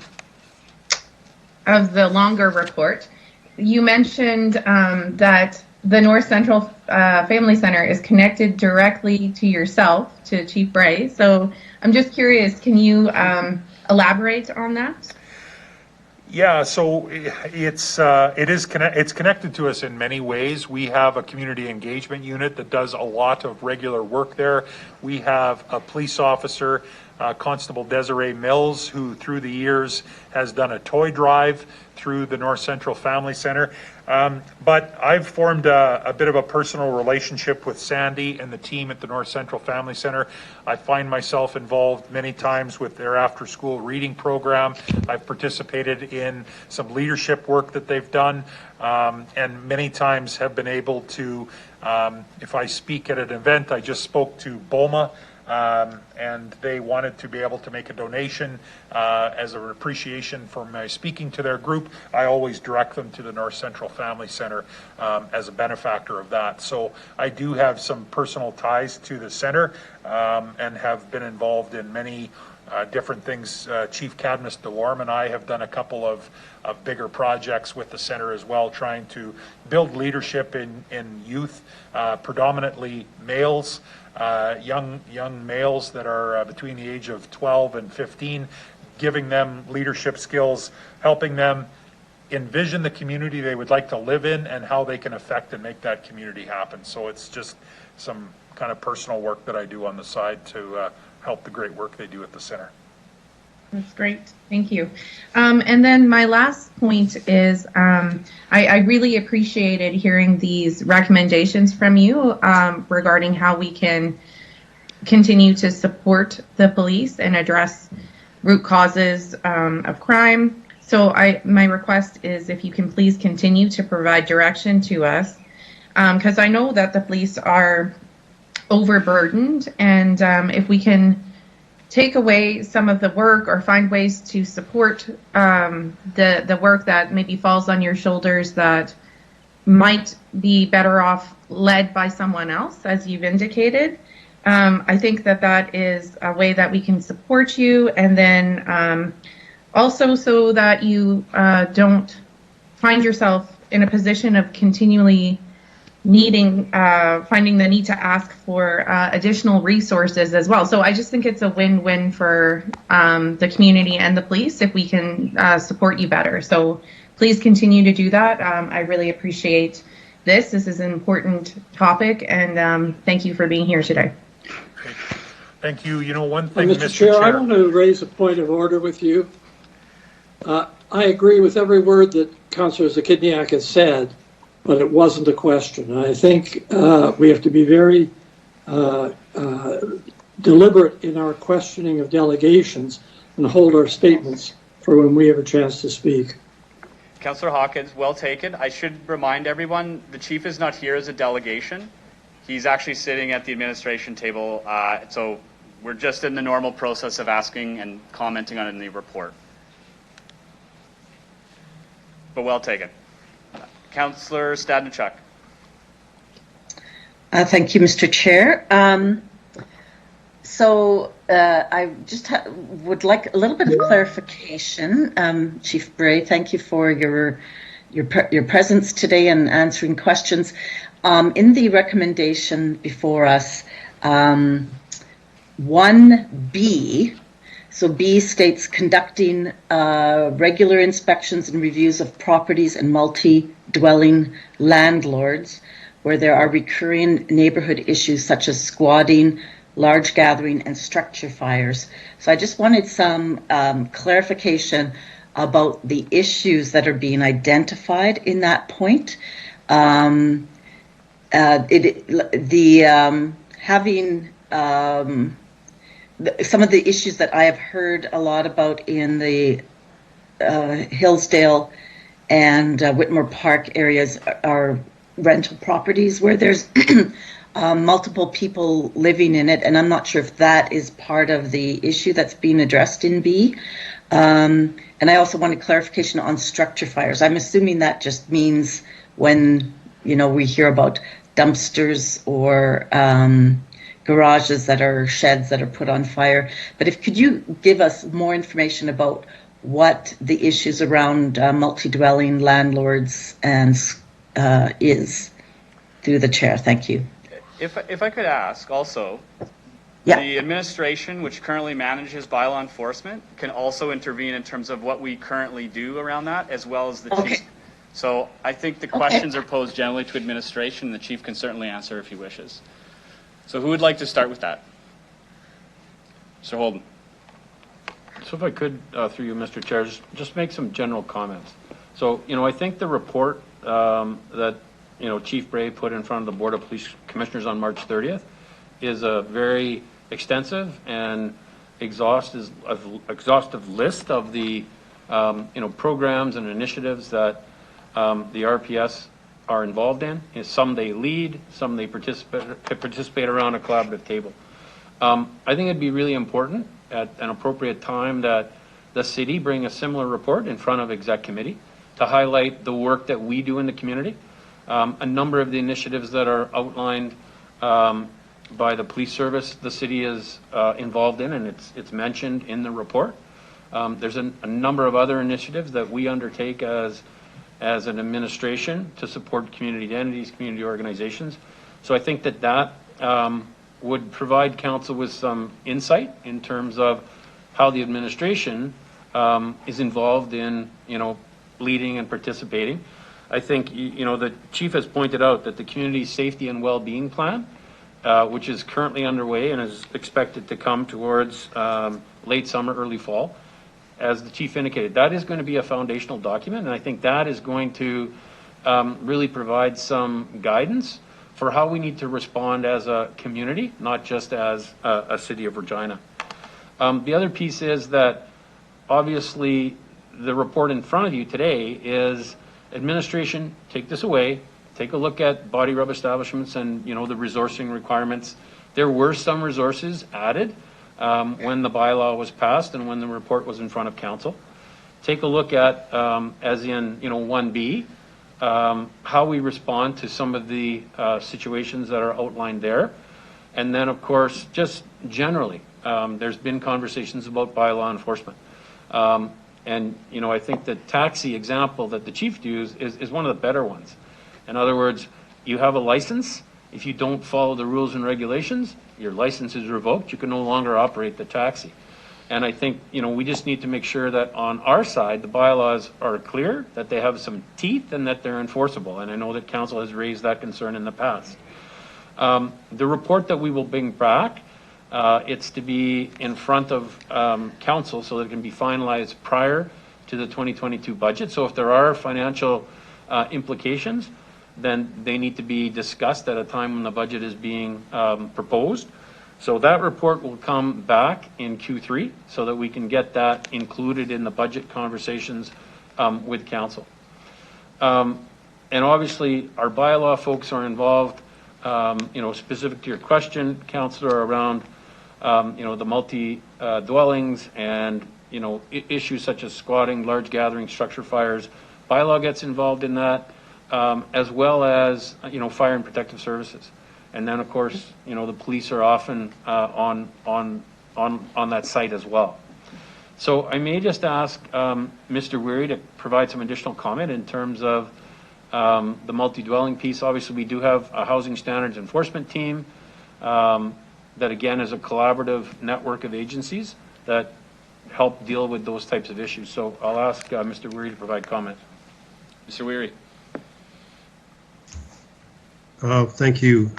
longer report, you mentioned that the North Central Family Center is connected directly to yourself, to Chief Bray. So I'm just curious, can you elaborate on that? Yeah, so it's connected to us in many ways. We have a community engagement unit that does a lot of regular work there. We have a police officer, Constable Desiree Mills, who through the years has done a toy drive through the North Central Family Center. But I've formed a bit of a personal relationship with Sandy and the team at the North Central Family Center. I find myself involved many times with their after-school reading program. I've participated in some leadership work that they've done, and many times have been able to, if I speak at an event, I just spoke to BOMA, and they wanted to be able to make a donation as an appreciation for my speaking to their group. I always direct them to the North Central Family Center as a benefactor of that. So I do have some personal ties to the center and have been involved in many different things. Chief Cadmus DeLorme and I have done a couple of bigger projects with the center as well, trying to build leadership in youth, predominantly males. Young males that are between the age of 12 and 15, giving them leadership skills, helping them envision the community they would like to live in and how they can affect and make that community happen. So it's just some kind of personal work that I do on the side to help the great work they do at the center. That's great. Thank you. And then my last point is I really appreciated hearing these recommendations from you regarding how we can continue to support the police and address root causes of crime. So my request is if you can please continue to provide direction to us, because I know that the police are overburdened, and if we can take away some of the work or find ways to support the work that maybe falls on your shoulders that might be better off led by someone else, as you've indicated. I think that is a way that we can support you, and then also so that you don't find yourself in a position of continually finding the need to ask for additional resources as well. So I just think it's a win-win for the community and the police if we can support you better. So please continue to do that. I really appreciate this. This is an important topic, and thank you for being here today. Great. Thank you. You know, one thing, Mr. Chair, I want to raise a point of order with you. I agree with every word that Councillor Zakidniak has said, but it wasn't a question. I think we have to be very deliberate in our questioning of delegations and hold our statements for when we have a chance to speak. Councillor Hawkins, well taken. I should remind everyone, the chief is not here as a delegation. He's actually sitting at the administration table, so we're just in the normal process of asking and commenting on it in the report. But well taken. Councillor Stadnichuk. Thank you, Mr. Chair. I just would like a little bit of clarification. Chief Bray, thank you for your presence today and answering questions. In the recommendation before us, 1B, so B states conducting regular inspections and reviews of properties and multi-dwelling landlords where there are recurring neighborhood issues such as squatting, large gathering, and structure fires. So I just wanted some clarification about the issues that are being identified in that point. Some of the issues that I have heard a lot about in the Hillsdale and Whitmore Park areas are rental properties where there's multiple people living in it, and I'm not sure if that is part of the issue that's being addressed in B. And I also wanted clarification on structure fires. I'm assuming that just means when, you know, we hear about dumpsters or garages that are sheds that are put on fire. But could you give us more information about what the issues around multi-dwelling landlords and is through the chair? Thank you. If I could ask also, Yeah. The administration, which currently manages bylaw enforcement, can also intervene in terms of what we currently do around that, as well as the chief. So I think the questions are posed generally to administration, and the chief can certainly answer if he wishes. So who would like to start with that? Mr. Holden. So if I could, through you, Mr. Chair, just make some general comments. So, you know, I think the report that, you know, Chief Bray put in front of the Board of Police Commissioners on March 30th is a very extensive and exhaustive list of the, you know, programs and initiatives that the RPS are involved in. Some they lead, some they participate around a collaborative table. I think it'd be really important at an appropriate time that the city bring a similar report in front of Exec Committee to highlight the work that we do in the community. A number of the initiatives that are outlined by the police service the city is involved in, and it's mentioned in the report. There's a number of other initiatives that we undertake as an administration to support community entities, community organizations. So I think that would provide council with some insight in terms of how the administration is involved in, you know, leading and participating. I think, you know, the chief has pointed out that the community safety and well-being plan, which is currently underway and is expected to come towards late summer, early fall, as the chief indicated, that is going to be a foundational document, and I think that is going to really provide some guidance for how we need to respond as a community, not just as a city of Regina. The other piece is that obviously the report in front of you today is administration, take this away, take a look at body rub establishments and, you know, the resourcing requirements. There were some resources added when the bylaw was passed and when the report was in front of council. Take a look at, as in, you know, 1B, how we respond to some of the situations that are outlined there. And then, of course, just generally, there's been conversations about bylaw enforcement. And, you know, I think the taxi example that the chief used is one of the better ones. In other words, you have a license. If you don't follow the rules and regulations, your license is revoked. You can no longer operate the taxi. And I think, we just need to make sure that on our side, the bylaws are clear, that they have some teeth, and that they're enforceable. And I know that council has raised that concern in the past. The report that we will bring back, it's to be in front of council so that it can be finalized prior to the 2022 budget. So if there are financial implications, then they need to be discussed at a time when the budget is being proposed. So that report will come back in Q3 so that we can get that included in the budget conversations with council. And obviously, our bylaw folks are involved, specific to your question, Councillor, around, the multi-dwellings and, issues such as squatting, large gathering, structure fires. Bylaw gets involved in that, as well as, fire and protective services. And then, of course, the police are often on that site as well. So I may just ask Mr. Weary to provide some additional comment in terms of the multi-dwelling piece. Obviously, we do have a housing standards enforcement team that, again, is a collaborative network of agencies that help deal with those types of issues. So I'll ask Mr. Weary to provide comment. Mr. Weary. Thank you.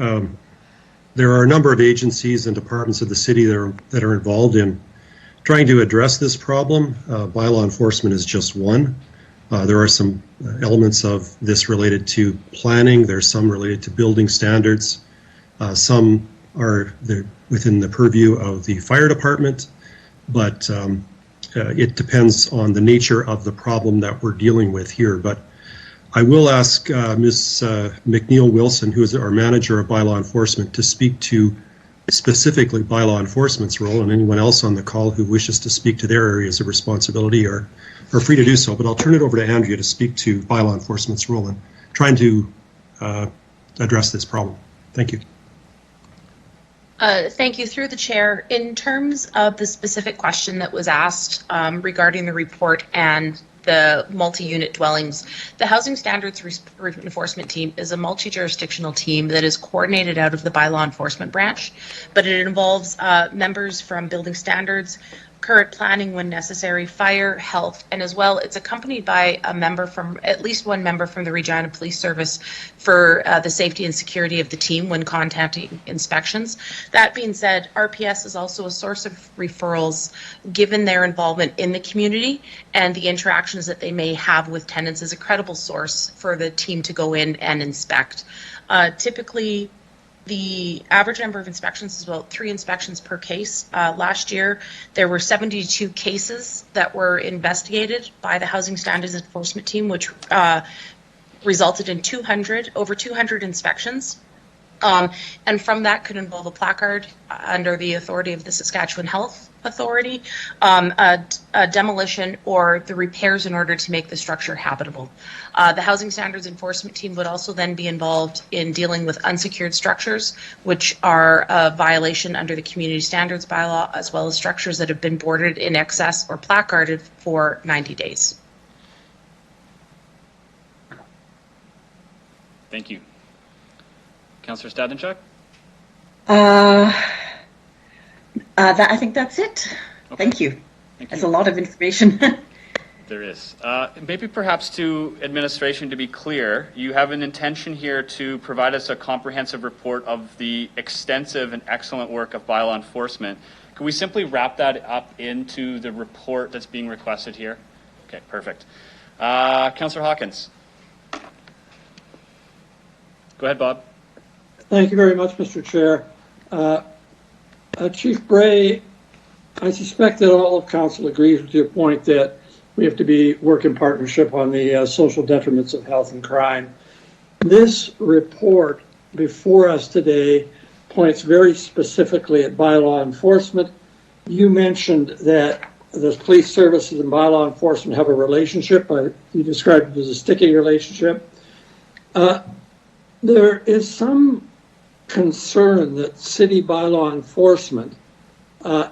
There are a number of agencies and departments of the city that are involved in trying to address this problem. Bylaw enforcement is just one. There are some elements of this related to planning. There's some related to building standards. Some are within the purview of the fire department, but it depends on the nature of the problem that we're dealing with here. But I will ask Ms. McNeil Wilson, who is our manager of bylaw enforcement, to speak to specifically bylaw enforcement's role, and anyone else on the call who wishes to speak to their areas of responsibility are free to do so. But I'll turn it over to Andrea to speak to bylaw enforcement's role in trying to address this problem. Thank you. Thank you. Through the chair, in terms of the specific question that was asked regarding the report and the multi-unit dwellings, the Housing Standards Enforcement Team is a multi-jurisdictional team that is coordinated out of the Bylaw Enforcement Branch, but it involves members from building standards, current planning when necessary, fire, health, and as well, it's accompanied by at least one member from the Regina Police Service for the safety and security of the team when contacting inspections. That being said, RPS is also a source of referrals given their involvement in the community and the interactions that they may have with tenants is a credible source for the team to go in and inspect. Typically, the average number of inspections is about 3 inspections per case. Last year, there were 72 cases that were investigated by the Housing Standards Enforcement Team, which resulted in over 200 inspections. And from that could involve a placard under the authority of the Saskatchewan Health Authority, a demolition, or the repairs in order to make the structure habitable. The Housing Standards Enforcement Team would also then be involved in dealing with unsecured structures, which are a violation under the Community Standards Bylaw, as well as structures that have been boarded in excess or placarded for 90 days. Thank you. Councillor Stadenchuk? I think that's it. Okay. Thank you. Thank That's you. a lot of information. There is. Maybe perhaps to administration, to be clear, you have an intention here to provide us a comprehensive report of the extensive and excellent work of bylaw enforcement. Can we simply wrap that up into the report that's being requested here? Okay, perfect. Councillor Hawkins. Go ahead, Bob. Thank you very much, Mr. Chair. Chief Bray, I suspect that all of council agrees with your point that we have to work in partnership on the social detriments of health and crime. This report before us today points very specifically at bylaw enforcement. You mentioned that the police services and bylaw enforcement have a relationship. You described it as a sticky relationship. There is some concern that city bylaw enforcement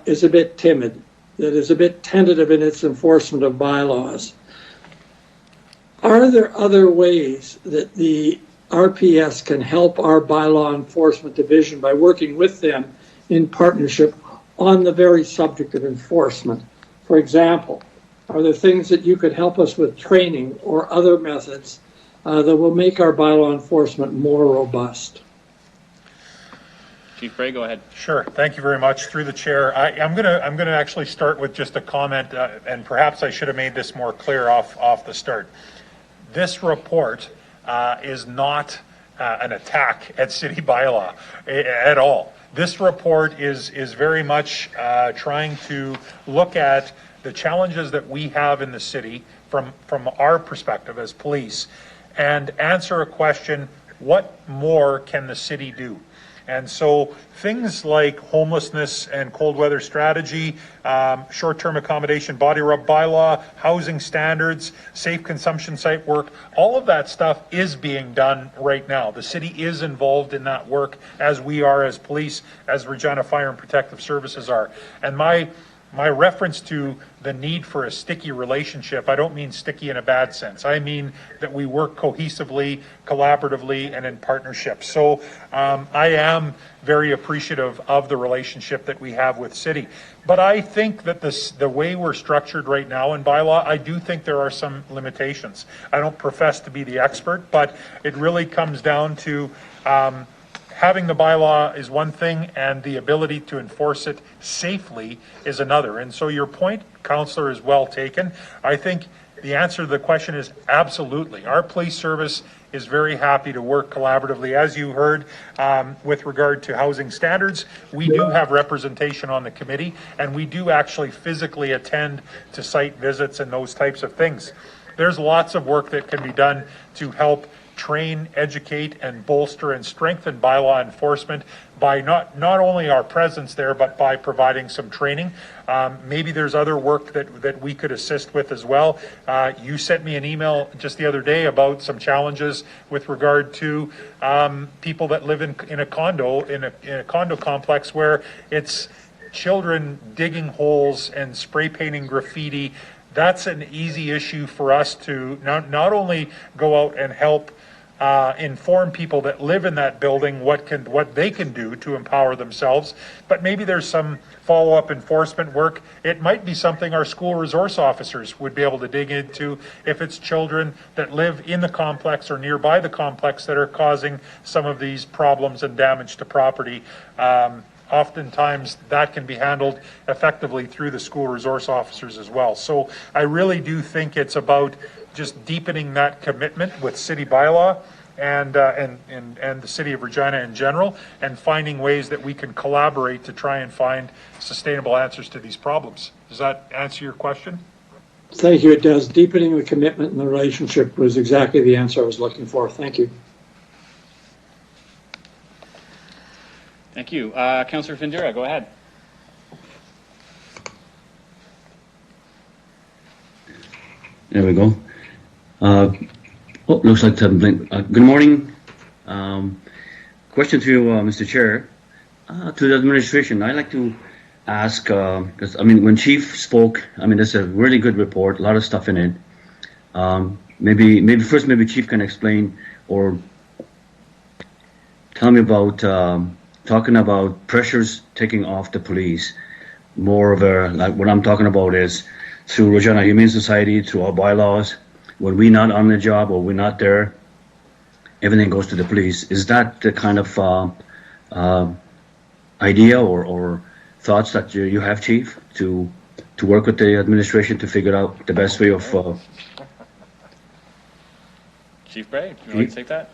is a bit timid, that is a bit tentative in its enforcement of bylaws. Are there other ways that the RPS can help our bylaw enforcement division by working with them in partnership on the very subject of enforcement. For example, are there things that you could help us with training or other methods that will make our bylaw enforcement more robust? Chief Bray, go ahead. Sure. Thank you very much. Through the chair, I'm gonna actually start with just a comment, and perhaps I should have made this more clear off the start. This report is not an attack at city bylaw at all. This report is very much trying to look at the challenges that we have in the city from our perspective as police, and answer a question: what more can the city do? And so things like homelessness and cold weather strategy, short-term accommodation body rub bylaw, housing standards, safe consumption site work, all of that stuff is being done right now. The city is involved in that work, as we are as police, as Regina Fire and Protective Services are. And my reference to the need for a sticky relationship, I don't mean sticky in a bad sense. I mean that we work cohesively, collaboratively, and in partnership. So I am very appreciative of the relationship that we have with city. But I think that the way we're structured right now in bylaw, I do think there are some limitations. I don't profess to be the expert, but it really comes down to having the bylaw is one thing, and the ability to enforce it safely is another. And so your point, Councillor, is well taken. I think the answer to the question is absolutely. Our police service is very happy to work collaboratively. As you heard, with regard to housing standards, we do have representation on the committee, and we do actually physically attend to site visits and those types of things. There's lots of work that can be done to help train, educate, and bolster and strengthen bylaw enforcement by not only our presence there, but by providing some training. Maybe there's other work that we could assist with as well. You sent me an email just the other day about some challenges with regard to people that live in a condo complex where it's children digging holes and spray painting graffiti. That's an easy issue for us to not only go out and help inform people that live in that building what they can do to empower themselves, but maybe there's some follow-up enforcement work. It might be something our school resource officers would be able to dig into if it's children that live in the complex or nearby the complex that are causing some of these problems and damage to property. Oftentimes that can be handled effectively through the school resource officers as well. So I really do think it's about just deepening that commitment with city bylaw and the city of Regina in general, and finding ways that we can collaborate to try and find sustainable answers to these problems. Does that answer your question? Thank you. It does. Deepening the commitment and the relationship was exactly the answer I was looking for. Thank you. Thank you. Councillor Findura, go ahead. There we go. Looks like good morning. Question to you, Mr. Chair. To the administration, I'd like to ask, because when Chief spoke, there's a really good report, a lot of stuff in it. Maybe first, Chief can explain or tell me about talking about pressures taking off the police. More of like what I'm talking about is through Regina Humane Society, through our bylaws. When we're not on the job or we're not there, everything goes to the police. Is that the kind of idea or thoughts that you have, Chief, to work with the administration to figure out the best way of... Chief Bray, would you like to take that?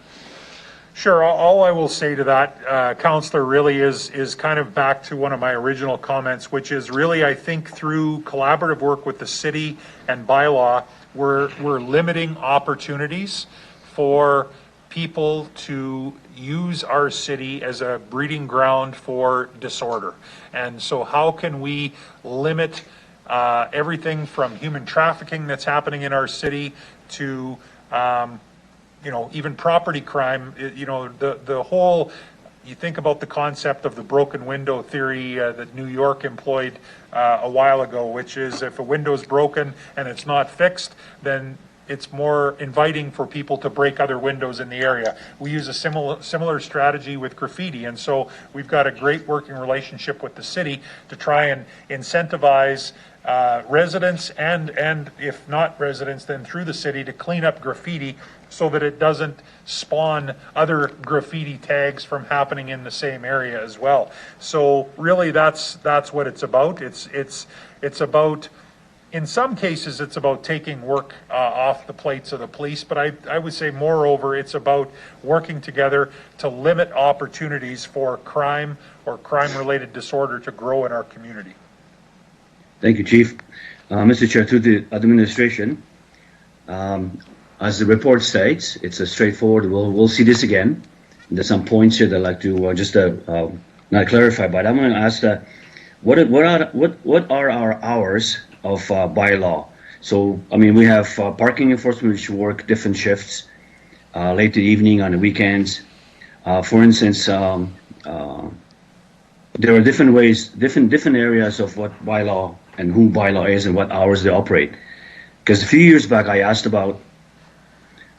Sure. All I will say to that, Councillor, really is kind of back to one of my original comments, which is really, I think, through collaborative work with the city and bylaw, we're limiting opportunities for people to use our city as a breeding ground for disorder. And so how can we limit everything from human trafficking that's happening in our city to even property crime? The whole, you think about the concept of the broken window theory that New York employed a while ago, which is if a window's broken and it's not fixed, then it's more inviting for people to break other windows in the area. We use a similar strategy with graffiti, and so we've got a great working relationship with the city to try and incentivize residents and if not residents, then through the city to clean up graffiti so that it doesn't spawn other graffiti tags from happening in the same area as well. So really that's what it's about. It's about, in some cases, it's about taking work off the plates of the police, but I would say moreover, it's about working together to limit opportunities for crime or crime-related disorder to grow in our community. Thank you, Chief. Mr. Chair, through the administration, as the report states, it's a straightforward. We'll see this again. There's some points here that I'd like to just not clarify, but I'm going to ask what are our hours of bylaw? So, I mean, we have parking enforcement which work different shifts, late in the evening, on the weekends. For instance, there are different ways, different areas of what bylaw and who bylaw is and what hours they operate. Because a few years back, I asked about,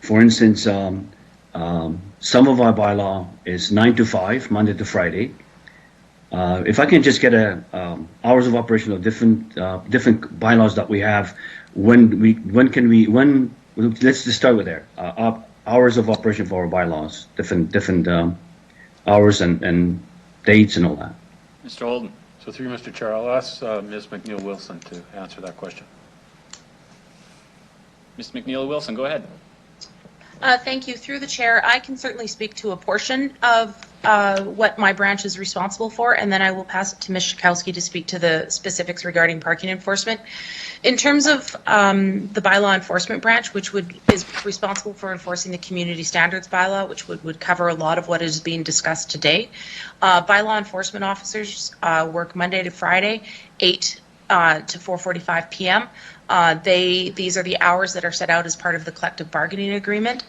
for instance, some of our bylaw is 9 to 5, Monday to Friday. If I can just get hours of operation of different bylaws that we have, let's just start with there. Hours of operation for our bylaws, different hours and dates and all that. Mr. Holden. So through Mr. Chair, I'll ask Ms. McNeil-Wilson to answer that question. Ms. McNeil-Wilson, go ahead. Thank you. Through the chair, I can certainly speak to a portion of what my branch is responsible for, and then I will pass it to Ms. Schakowsky to speak to the specifics regarding parking enforcement. In terms of the bylaw enforcement branch, which is responsible for enforcing the community standards bylaw, which would cover a lot of what is being discussed today, bylaw enforcement officers work Monday to Friday, 8 to 4:45 p.m. These are the hours that are set out as part of the collective bargaining agreement.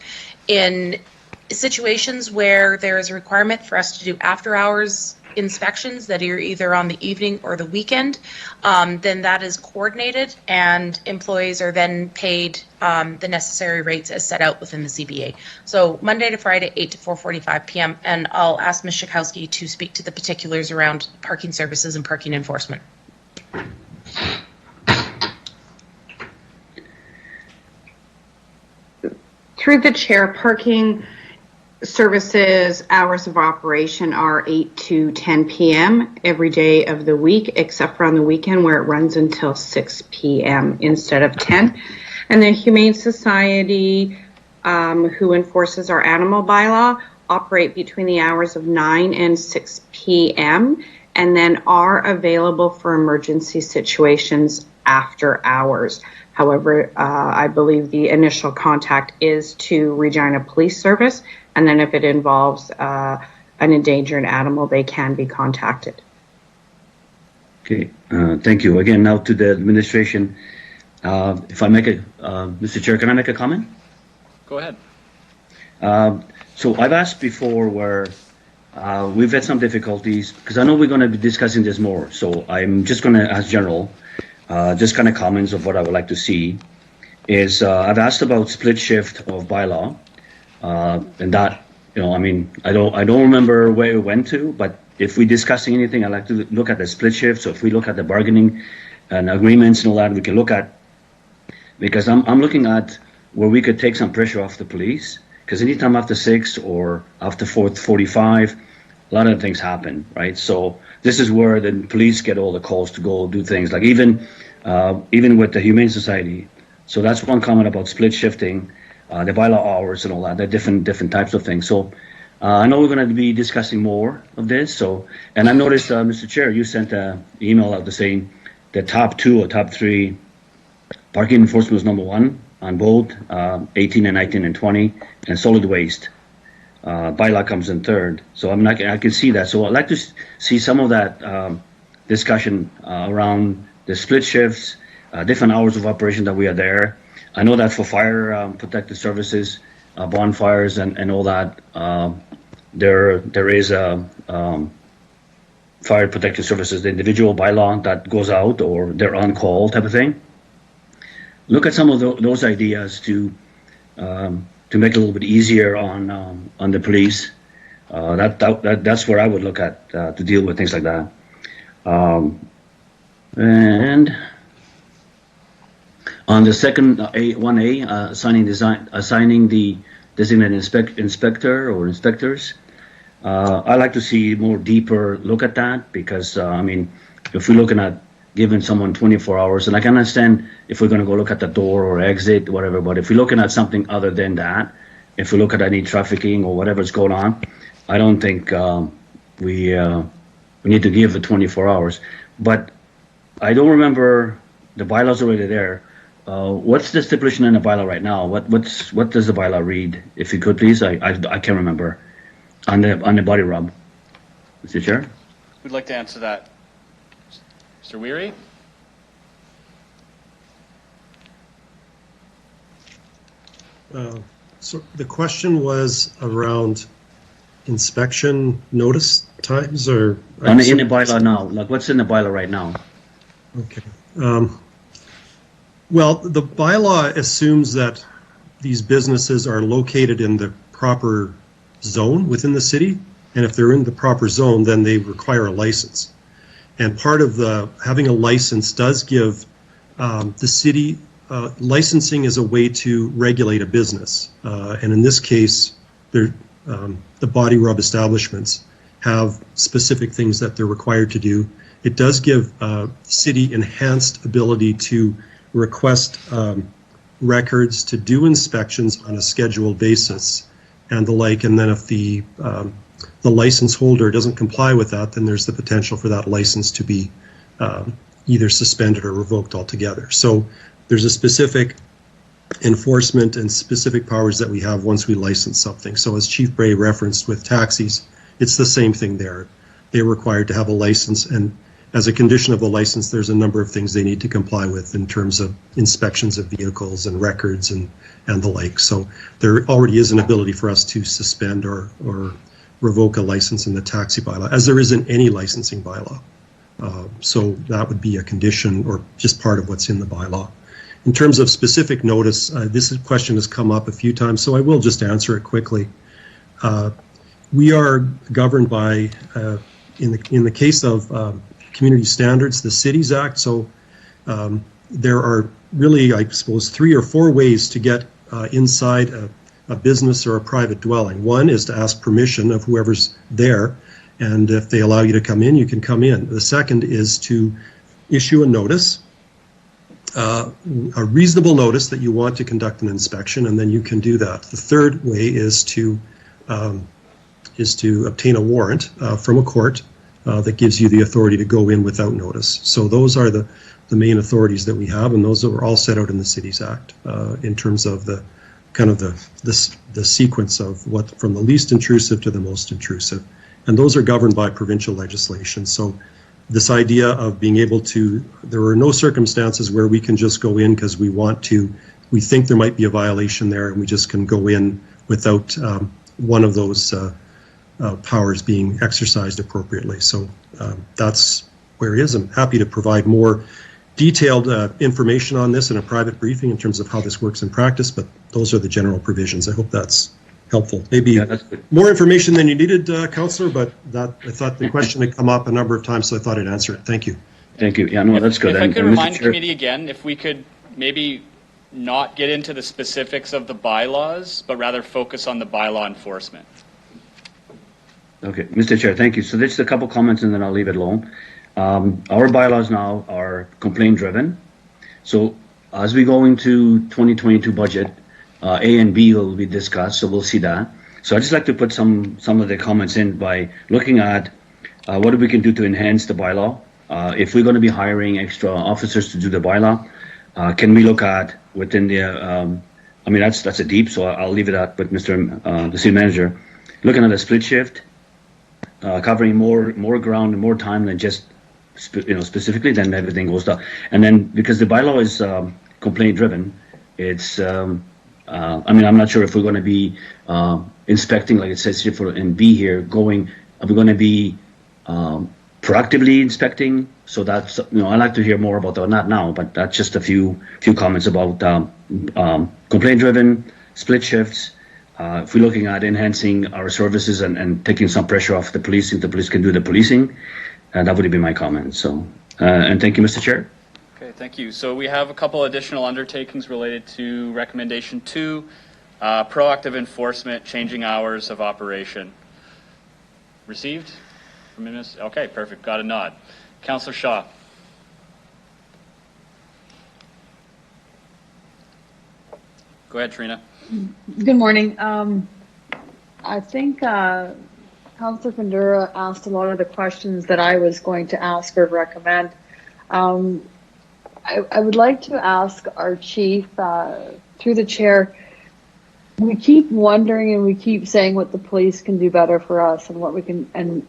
In situations where there is a requirement for us to do after-hours inspections that are either on the evening or the weekend, then that is coordinated and employees are then paid the necessary rates as set out within the CBA. So Monday to Friday, 8 to 4:45 p.m. And I'll ask Ms. Schakowsky to speak to the particulars around parking services and parking enforcement. Through the chair, parking services hours of operation are 8 to 10 p.m. every day of the week, except for on the weekend where it runs until 6 p.m. instead of 10. And the Humane Society, who enforces our animal bylaw, operate between the hours of 9 and 6 p.m. and then are available for emergency situations after hours. However, I believe the initial contact is to Regina Police Service, and then if it involves an endangered animal, they can be contacted. Okay, thank you. Again, now to the administration. If I make Mr. Chair, can I make a comment? Go ahead. So I've asked before where we've had some difficulties, because I know we're going to be discussing this more, so I'm just going to ask general. Just kind of comments of what I would like to see is I've asked about split shift of bylaw, and that, I mean, I don't remember where it went to, but if we're discussing anything, I'd like to look at the split shift. So if we look at the bargaining and agreements and all that, we can look at, because I'm looking at where we could take some pressure off the police, because anytime after 6 or after 4:45, a lot of things happen, right? So this is where the police get all the calls to go do things, like even with the Humane Society. So that's one comment about split shifting, the bylaw hours and all that. They're different types of things. So I know we're going to be discussing more of this. So, and I noticed, Mr. Chair, you sent an email out to saying the top 2 or top 3 parking enforcement was number 1 on both 18 and 19 and 20, and solid waste. Bylaw comes in 3rd, so I can see that. So I'd like to see some of that discussion around the split shifts, different hours of operation that we are there. I know that for fire protective services, bonfires and all that, there is a fire protective services, the individual bylaw that goes out, or they're on call type of thing. look at some of those ideas to make it a little bit easier on the police. That's where I would look at to deal with things like that. And on the second 1A, assigning the designated inspector or inspectors, I like to see more deeper look at that because I mean, if we're looking at giving someone 24 hours, and I can understand if we're going to go look at the door or exit, whatever, but if we're looking at something other than that, if we look at any trafficking or whatever's going on, I don't think we need to give the 24 hours. But I don't remember, the bylaws already there. What's the stipulation in the bylaw right now? What does the bylaw read? If you could please, I can't remember. On the body rub, Mr. Chair. Who'd like to answer that? Mr. Weary? So the question was around inspection notice times, or In the bylaw now, like what's in the bylaw right now? Okay. Well, the bylaw assumes that these businesses are located in the proper zone within the city, and if they're in the proper zone, then they require a license. And part of having a license does give the city, licensing is a way to regulate a business. And in this case, the body rub establishments have specific things that they're required to do. It does give city enhanced ability to request records, to do inspections on a scheduled basis and the like. And then if the license holder doesn't comply with that, then there's the potential for that license to be either suspended or revoked altogether. So there's a specific enforcement and specific powers that we have once we license something. So as Chief Bray referenced with taxis, it's the same thing there. They're required to have a license, and as a condition of the license, there's a number of things they need to comply with in terms of inspections of vehicles and records and the like. So there already is an ability for us to suspend or revoke a license in the taxi bylaw, as there is in any licensing bylaw. So that would be a condition or just part of what's in the bylaw. In terms of specific notice, this question has come up a few times, so I will just answer it quickly. We are governed by, in the case of community standards, the Cities Act. So there are really, I suppose, 3 or 4 ways to get inside a business or a private dwelling. One is to ask permission of whoever's there, and if they allow you to come in, you can come in. The second is to issue a notice, a reasonable notice that you want to conduct an inspection, and then you can do that. The third way is to obtain a warrant from a court that gives you the authority to go in without notice. So those are the main authorities that we have, and those are all set out in the Cities Act in terms of the sequence of what from the least intrusive to the most intrusive, and those are governed by provincial legislation. So this idea of being able to, there are no circumstances where we can just go in because we want to, we think there might be a violation there, and we just can go in without one of those powers being exercised appropriately. So that's where it is. I'm happy to provide more detailed information on this in a private briefing in terms of how this works in practice, but those are the general provisions. I hope that's helpful. Maybe more information than you needed, Councillor, but I thought the question had come up a number of times, so I thought I'd answer it. Thank you. Thank you. Yeah, no, that's good. If I could Mr. remind the Chair, committee again, if we could maybe not get into the specifics of the bylaws, but rather focus on the bylaw enforcement. Okay, Mr. Chair, thank you. So there's a couple comments and then I'll leave it alone. Our bylaws now are complaint driven. So as we go into 2022 budget, A and B will be discussed, so we'll see that. So I'd just like to put some of the comments in by looking at what we can do to enhance the bylaw. If we're going to be hiring extra officers to do the bylaw, can we look at within the, I mean, that's a deep, so I'll leave it at, but the city manager, looking at a split shift, covering more ground and more time than just, specifically, then everything goes down. And then because the bylaw is complaint driven, it's, I mean, I'm not sure if we're going to be inspecting, like it says here in B here, are we going to be proactively inspecting. So that's, I'd like to hear more about that, not now, but that's just a few comments about complaint-driven, split shifts. If we're looking at enhancing our services and taking some pressure off the police, if the police can do the policing, that would be my comment. So, and thank you, Mr. Chair. Okay, thank you. So we have a couple additional undertakings related to recommendation 2, proactive enforcement, changing hours of operation. Received? Okay, perfect. Got a nod. Councillor Shaw. Go ahead, Trina. Good morning. I think Councillor Pandura asked a lot of the questions that I was going to ask or recommend. I would like to ask our chief, through the chair, we keep wondering and we keep saying what the police can do better for us and what we can, and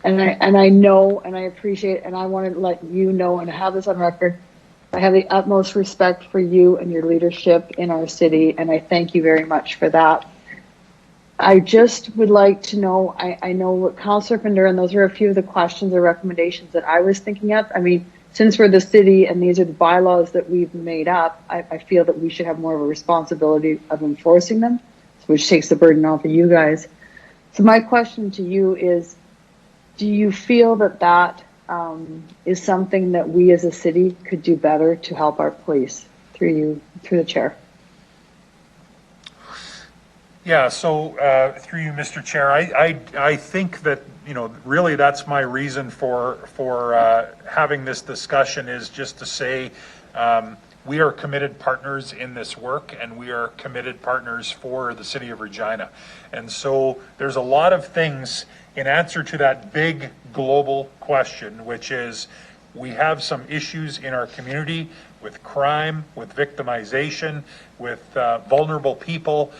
I know and I appreciate and I want to let you know and have this on record. I have the utmost respect for you and your leadership in our city, and I thank you very much for that. I just would like to know, I know what Councillor Pandura, and those are a few of the questions or recommendations that I was thinking of. I mean, since we're the city and these are the bylaws that we've made up, I feel that we should have more of a responsibility of enforcing them, which takes the burden off of you guys. So my question to you is, do you feel that that is something that we as a city could do better to help our police? Through you, through the chair. Yeah, so through you, Mr. Chair, I think that, really that's my reason for having this discussion, is just to say we are committed partners in this work, and we are committed partners for the city of Regina. And so there's a lot of things in answer to that big global question, which is we have some issues in our community with crime, with victimization, with vulnerable people.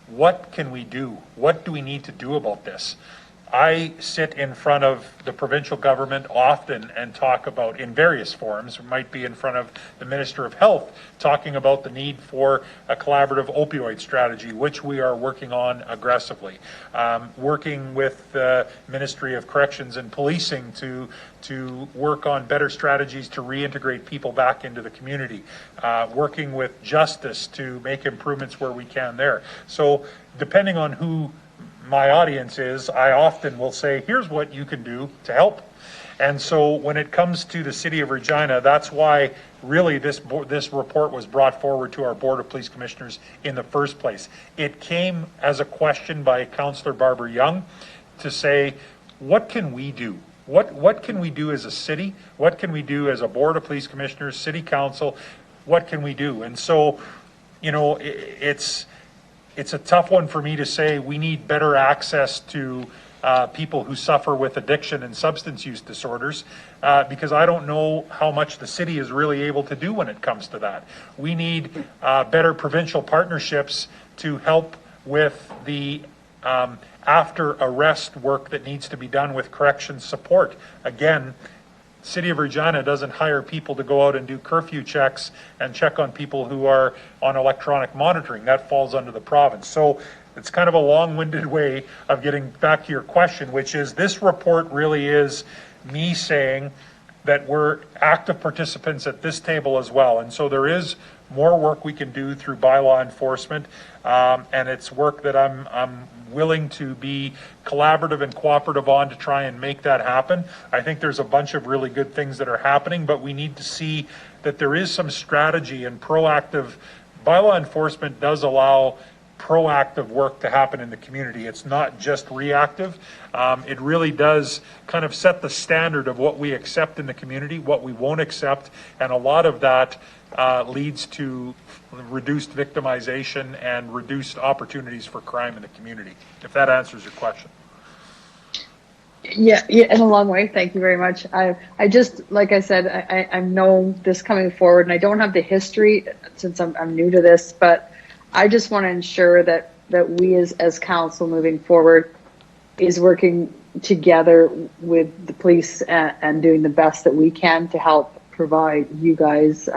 What can we do? What do we need to do about this? I sit in front of the provincial government often and talk about, in various forums, it might be in front of the Minister of Health, talking about the need for a collaborative opioid strategy, which we are working on aggressively. Working with the Ministry of Corrections and Policing to work on better strategies to reintegrate people back into the community. Working with Justice to make improvements where we can there. So depending on who my audience is, I often will say, here's what you can do to help. And so when it comes to the city of Regina, that's why really this report was brought forward to our Board of Police Commissioners in the first place. It came as a question by Councillor Barbara Young to say, what can we do? What can we do as a city? What can we do as a Board of Police Commissioners, City Council? What can we do? And so, it's a tough one for me to say we need better access to people who suffer with addiction and substance use disorders, because I don't know how much the city is really able to do when it comes to that. We need better provincial partnerships to help with the after arrest work that needs to be done with corrections support. Again, City of Regina doesn't hire people to go out and do curfew checks and check on people who are on electronic monitoring. That falls under the province. So it's kind of a long-winded way of getting back to your question, which is this report really is me saying that we're active participants at this table as well. And so there is more work we can do through bylaw enforcement, and it's work that I'm willing to be collaborative and cooperative on to try and make that happen. I think there's a bunch of really good things that are happening, but we need to see that there is some strategy, and proactive bylaw enforcement does allow proactive work to happen in the community. It's not just reactive. It really does kind of set the standard of what we accept in the community, what we won't accept, and a lot of that leads to reduced victimization and reduced opportunities for crime in the community, if that answers your question. Yeah, in a long way. Thank you very much. I just, like I said, I know this coming forward, and I don't have the history since I'm new to this, but I just want to ensure that we as council moving forward is working together with the police and doing the best that we can to help provide you guys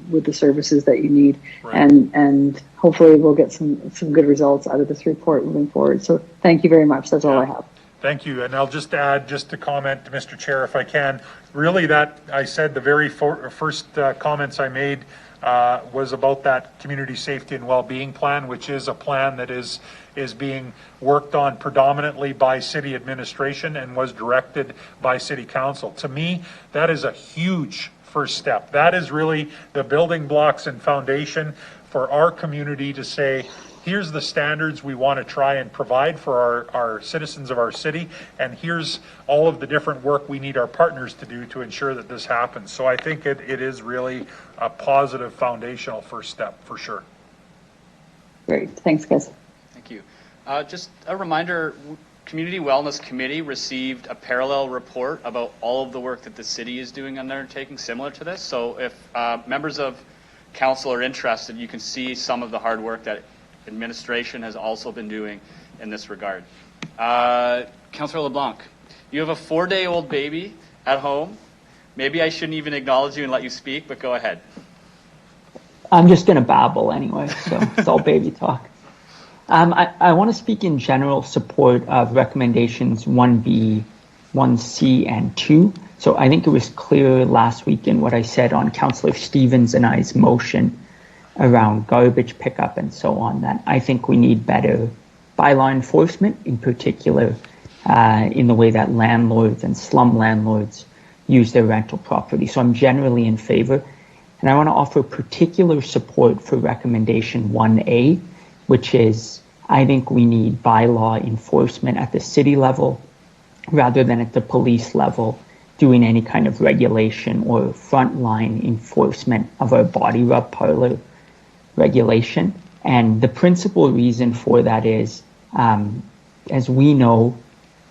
with the services that you need. Right. And hopefully we'll get some good results out of this report moving forward. So thank you very much. That's all I have. Thank you. And I'll just add, just to comment, Mr. Chair, if I can, really that I said the very first comments I made was about that community safety and well-being plan, which is a plan that is being worked on predominantly by city administration and was directed by city council. To me, that is a huge first step. That is really the building blocks and foundation for our community to say, here's the standards we want to try and provide for our citizens of our city, and here's all of the different work we need our partners to do to ensure that this happens. So I think it is really a positive foundational first step for sure. Great. Thanks, guys. Thank you. Just a reminder, Community Wellness Committee received a parallel report about all of the work that the city is doing on their undertaking similar to this. So if members of council are interested, you can see some of the hard work that administration has also been doing in this regard. Councillor LeBlanc, you have a 4-day-old baby at home. Maybe I shouldn't even acknowledge you and let you speak, but go ahead. I'm just going to babble anyway, so it's all baby talk. I want to speak in general support of recommendations 1B, 1C, and 2. So I think it was clear last week in what I said on Councillor Stevens and I's motion around garbage pickup and so on, that I think we need better bylaw enforcement, in particular in the way that landlords and slum landlords use their rental property. So I'm generally in favor. And I want to offer particular support for recommendation 1A, which is I think we need bylaw enforcement at the city level rather than at the police level, doing any kind of regulation or frontline enforcement of our body rub parlor regulation. And the principal reason for that is, as we know,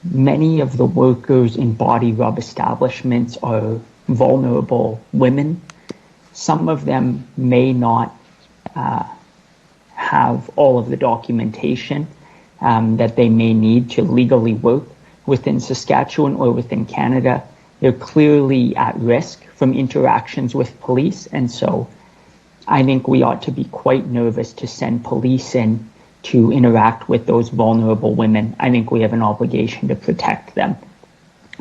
many of the workers in body rub establishments are vulnerable women. Some of them may not have all of the documentation that they may need to legally work within Saskatchewan or within Canada. They're clearly at risk from interactions with police, and so I think we ought to be quite nervous to send police in to interact with those vulnerable women. I think we have an obligation to protect them.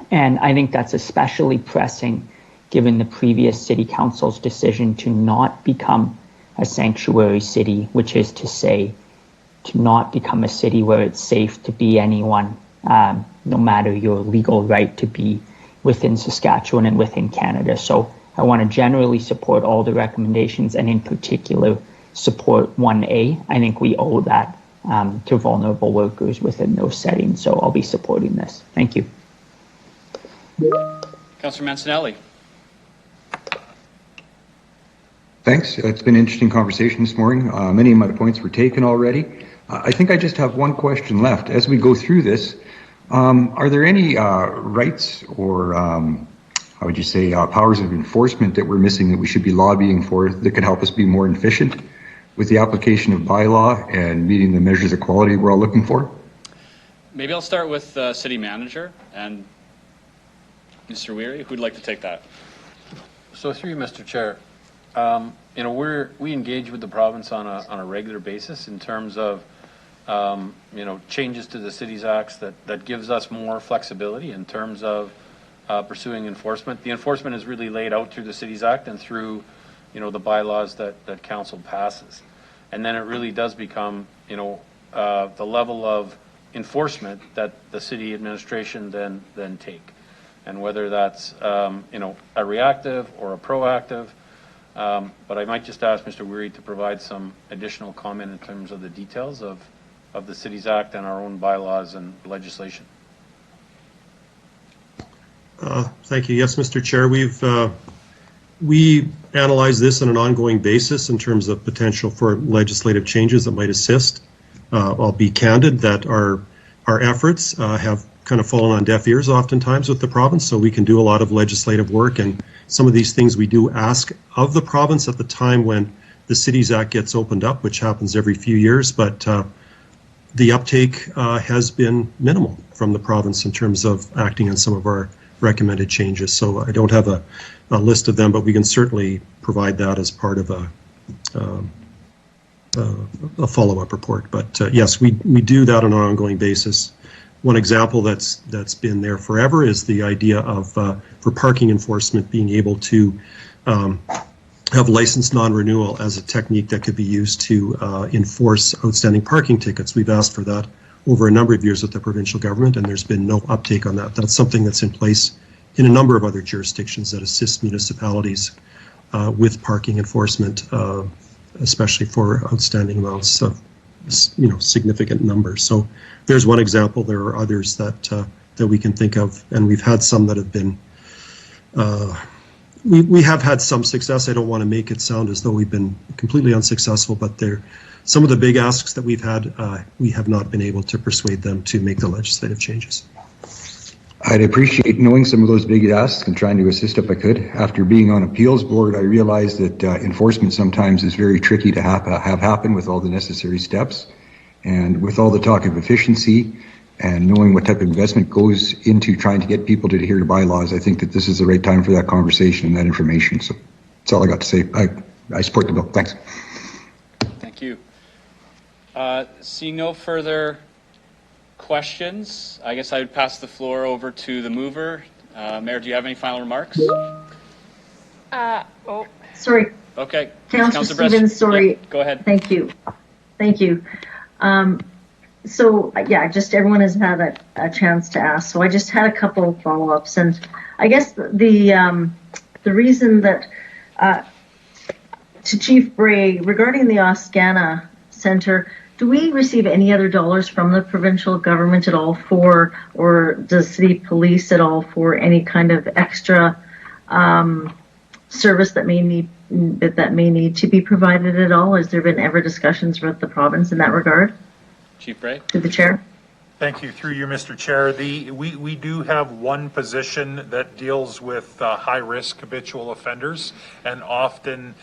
And I think that's especially pressing given the previous city council's decision to not become a sanctuary city, which is to say, to not become a city where it's safe to be anyone, no matter your legal right to be within Saskatchewan and within Canada. So I want to generally support all the recommendations and in particular support 1A. I think we owe that to vulnerable workers within those settings. So I'll be supporting this. Thank you. Councillor Mancinelli. Thanks. It's been an interesting conversation this morning. Many of my points were taken already. I think I just have one question left. As we go through this, are there any rights or how would you say, powers of enforcement that we're missing that we should be lobbying for that could help us be more efficient with the application of bylaw and meeting the measures of quality we're all looking for? Maybe I'll start with City Manager and Mr. Weary. Who'd like to take that? So through you, Mr. Chair, you know, we engage with the province on a regular basis in terms of you know, changes to the city's acts that gives us more flexibility in terms of pursuing enforcement. The enforcement is really laid out through the city's act and through, you know, the bylaws that council passes. And then it really does become, you know, the level of enforcement that the city administration then take. And whether that's, you know, a reactive or a proactive. But I might just ask Mr. Weary to provide some additional comment in terms of the details of the city's act and our own bylaws and legislation. Thank you. Yes, Mr. Chair, we analyze this on an ongoing basis in terms of potential for legislative changes that might assist. I'll be candid that our efforts have kind of fallen on deaf ears oftentimes with the province, so we can do a lot of legislative work, and some of these things we do ask of the province at the time when the Cities Act gets opened up, which happens every few years, but the uptake has been minimal from the province in terms of acting on some of our recommended changes. So I don't have a list of them, but we can certainly provide that as part of a follow-up report. But yes, we do that on an ongoing basis One example that's been there forever is the idea of for parking enforcement being able to have license non-renewal as a technique that could be used to enforce outstanding parking tickets. We've asked for that over a number of years with the provincial government, and there's been no uptake on that. That's something that's in place in a number of other jurisdictions that assist municipalities with parking enforcement, especially for outstanding amounts of, significant numbers. So there's one example. There are others that we can think of, and we've had some that have been. We have had some success. I don't want to make it sound as though we've been completely unsuccessful, but some of the big asks that we've had, we have not been able to persuade them to make the legislative changes. I'd appreciate knowing some of those big asks and trying to assist if I could. After being on appeals board, I realized that enforcement sometimes is very tricky to have happen with all the necessary steps. And with all the talk of efficiency and knowing what type of investment goes into trying to get people to adhere to bylaws, I think that this is the right time for that conversation and that information. So that's all I got to say. I support the bill. Thanks. Thank you. Seeing no further questions, I guess I would pass the floor over to the mover. Mayor, do you have any final remarks? Sorry. Okay. Councillor Stevens, sorry. Yeah, go ahead. Thank you. So yeah, just everyone has had a chance to ask. So I just had a couple of follow-ups, and I guess the reason that to Chief Bray regarding the Oscana Center, do we receive any other dollars from the provincial government at all or does city police at all for any kind of extra service that may need to be provided at all? Has there been ever discussions with the province in that regard? Chief Bray. To the chair. Thank you. Through you, Mr. Chair. We do have one position that deals with high-risk habitual offenders and often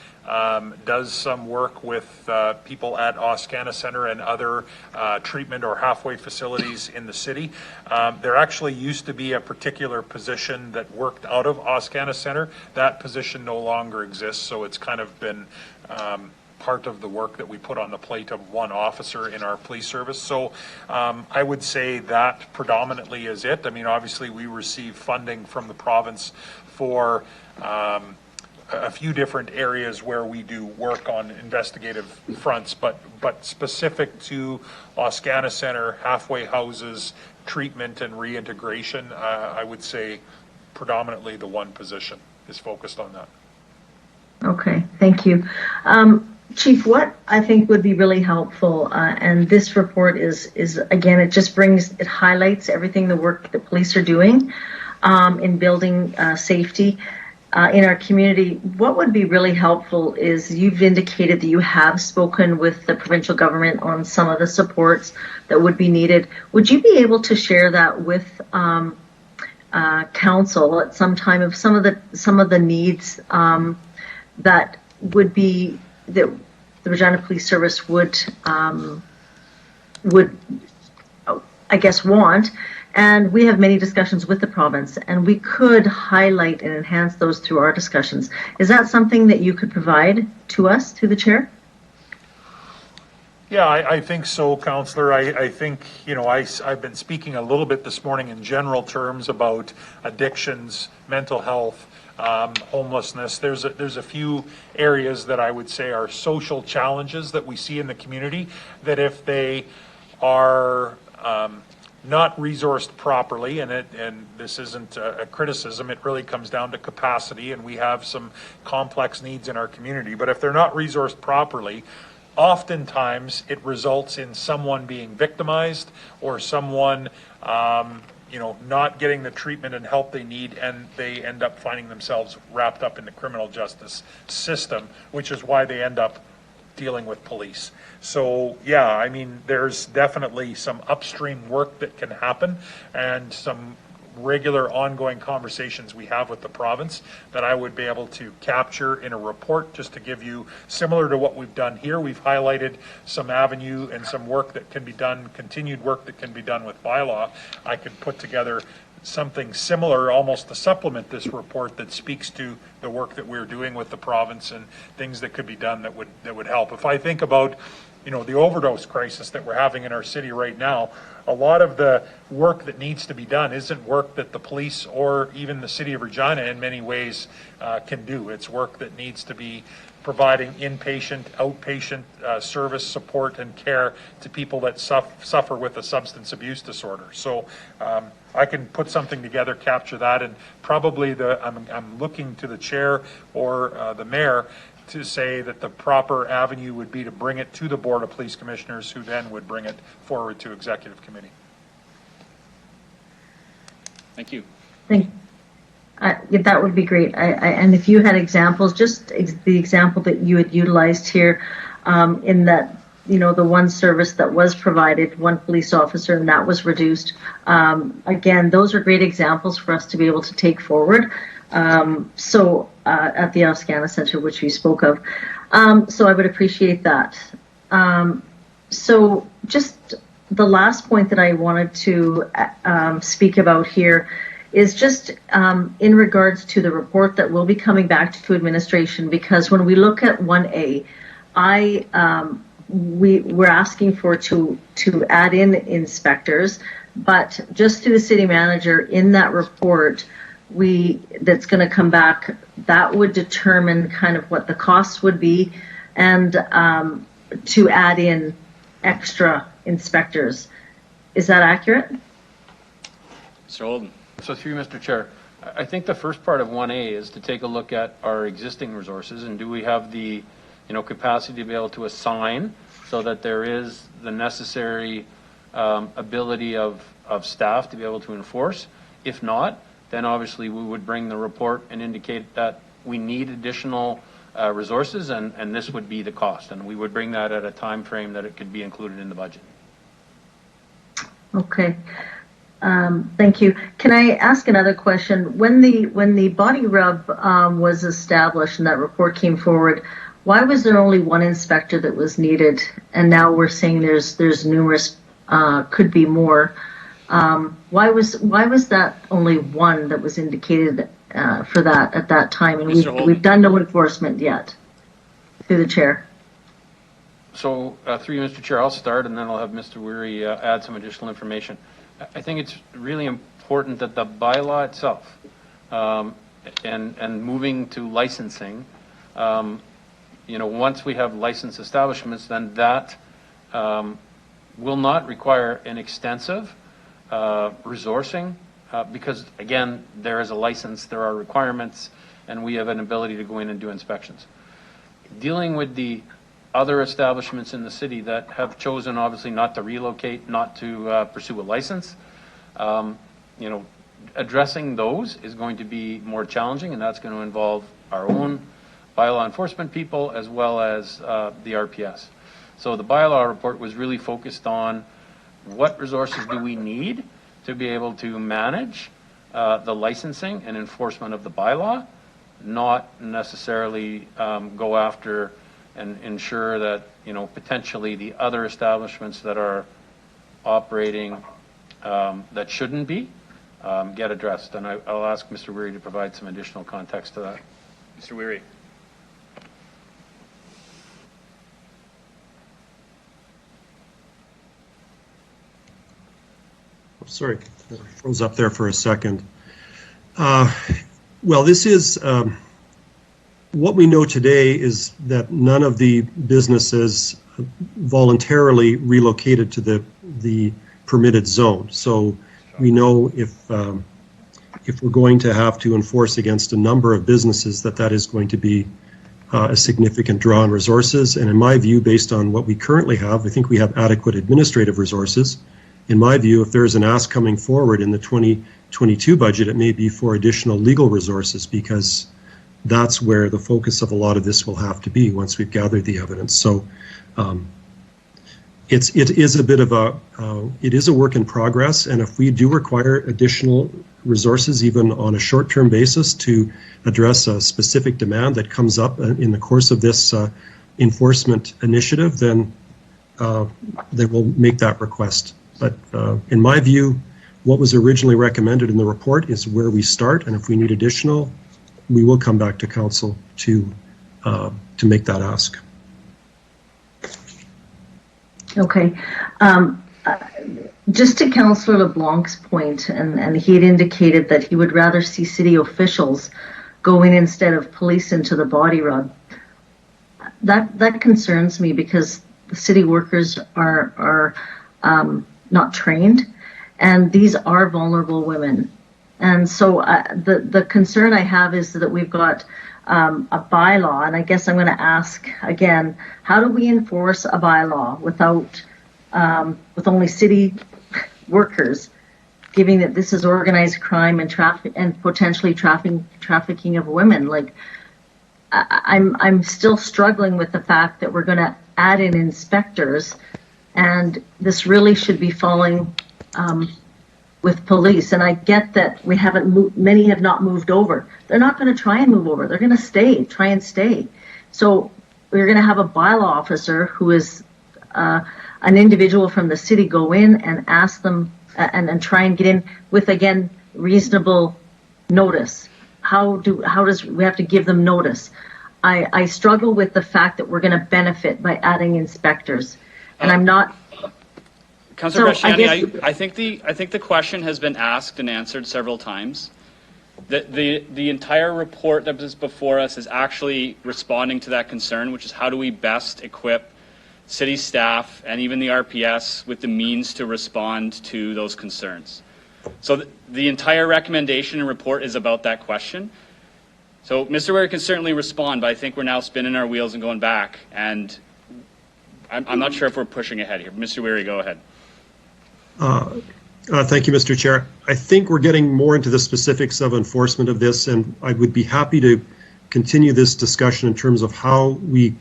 does some work with people at Oscana Center and other treatment or halfway facilities in the city. There actually used to be a particular position that worked out of Oscana Center. That position no longer exists, so it's kind of been part of the work that we put on the plate of one officer in our police service. So I would say that predominantly is it. I mean, obviously we receive funding from the province for a few different areas where we do work on investigative fronts, but specific to Oscana Center, halfway houses, treatment and reintegration, I would say predominantly the one position is focused on that. Okay, thank you. Chief, what I think would be really helpful, and this report is again, it highlights everything the work that police are doing in building safety in our community. What would be really helpful is you've indicated that you have spoken with the provincial government on some of the supports that would be needed. Would you be able to share that with council at some time of some of the needs that would be that the Regina Police Service would I guess want, and we have many discussions with the province, and we could highlight and enhance those through our discussions. Is that something that you could provide to us, to the chair? Yeah, I think so, Councillor. I think, I've been speaking a little bit this morning in general terms about addictions, mental health, homelessness. There's a few areas that I would say are social challenges that we see in the community that if they are not resourced properly, and this isn't a criticism, it really comes down to capacity, and we have some complex needs in our community, but if they're not resourced properly, oftentimes it results in someone being victimized or someone not getting the treatment and help they need, and they end up finding themselves wrapped up in the criminal justice system, which is why they end up dealing with police. So yeah, I mean, there's definitely some upstream work that can happen and some regular ongoing conversations we have with the province that I would be able to capture in a report just to give you, similar to what we've done here. We've highlighted some avenue and some work that can be done, continued work that can be done with bylaw. I could put together something similar almost to supplement this report that speaks to the work that we're doing with the province and things that could be done that would help. If I think about the overdose crisis that we're having in our city right now, a lot of the work that needs to be done isn't work that the police or even the city of Regina in many ways can do. It's work that needs to be providing inpatient, outpatient service, support, and care to people that suffer with a substance abuse disorder. So I can put something together, capture that, and probably I'm looking to the chair or the mayor to say that the proper avenue would be to bring it to the Board of Police Commissioners, who then would bring it forward to Executive Committee. Thank you. That would be great. And if you had examples, just the example that you had utilized here, in that, the one service that was provided, one police officer, and that was reduced. Again, those are great examples for us to be able to take forward. At the Oscana Center, which we spoke of. So I would appreciate that. So just the last point that I wanted to speak about here is just in regards to the report that will be coming back to administration, because when we look at 1A, we're asking for to add in inspectors, but just through the city manager in that report, that's going to come back, that would determine kind of what the costs would be, and to add in extra inspectors. Is that accurate? Mr. Holden. So through you, Mr. Chair, I think the first part of 1A is to take a look at our existing resources, and do we have the capacity to be able to assign so that there is the necessary ability of staff to be able to enforce. If not, then obviously we would bring the report and indicate that we need additional resources, and this would be the cost, and we would bring that at a time frame that it could be included in the budget. Okay. Thank you. Can I ask another question? When the body rub was established and that report came forward, why was there only one inspector that was needed? And now we're saying there's numerous, could be more. Why was that only one that was indicated for that at that time? And we've done no enforcement yet. Through the chair. So through you, Mr. Chair, I'll start, and then I'll have Mr. Weary add some additional information. I think it's really important that the bylaw itself, and moving to licensing, once we have licensed establishments, then that will not require an extensive resourcing, because again, there is a license, there are requirements, and we have an ability to go in and do inspections. Dealing with the other establishments in the city that have chosen obviously not to relocate, not to pursue a license, addressing those is going to be more challenging, and that's going to involve our own bylaw enforcement people as well as the RPS. So the bylaw report was really focused on what resources do we need to be able to manage the licensing and enforcement of the bylaw, not necessarily go after and ensure that, potentially the other establishments that are operating that shouldn't be get addressed. And I'll ask Mr. Weary to provide some additional context to that. Mr. Weary. Oh, sorry, I froze up there for a second. Well, this is what we know today is that none of the businesses voluntarily relocated to the permitted zone. So we know if we're going to have to enforce against a number of businesses, that is going to be a significant draw on resources. And in my view, based on what we currently have, I think we have adequate administrative resources. In my view, if there's an ask coming forward in the 2022 budget, it may be for additional legal resources, because that's where the focus of a lot of this will have to be once we've gathered the evidence. So it is a bit of it is a work in progress, and if we do require additional resources, even on a short-term basis, to address a specific demand that comes up in the course of this enforcement initiative, then we'll make that request. But in my view, what was originally recommended in the report is where we start, and if we need additional, we will come back to council to make that ask. Okay. Just to Councillor LeBlanc's point, and he had indicated that he would rather see city officials go in instead of police into the body rub. That concerns me because the city workers are not trained, and these are vulnerable women. And so the concern I have is that we've got a bylaw, and I guess I'm going to ask again, how do we enforce a bylaw without with only city workers, given that this is organized crime and traffic and potentially trafficking of women? Like, I'm still struggling with the fact that we're going to add in inspectors, and this really should be falling with police. And I get that we haven't moved, many have not moved over. They're not going to try and move over. They're going to try and stay. So we're going to have a bylaw officer who is an individual from the city go in and ask them and try and get in with, again, reasonable notice. How does we have to give them notice? I struggle with the fact that we're going to benefit by adding inspectors, and I'm not. Councillor Bresciani, I think the question has been asked and answered several times. The entire report that was before us is actually responding to that concern, which is how do we best equip city staff and even the RPS with the means to respond to those concerns. So the entire recommendation and report is about that question. So Mr. Ware can certainly respond, but I think we're now spinning our wheels and going back, and I'm not sure if we're pushing ahead here. Mr. Ware, go ahead. Thank you, Mr. Chair. I think we're getting more into the specifics of enforcement of this, and I would be happy to continue this discussion in terms of how we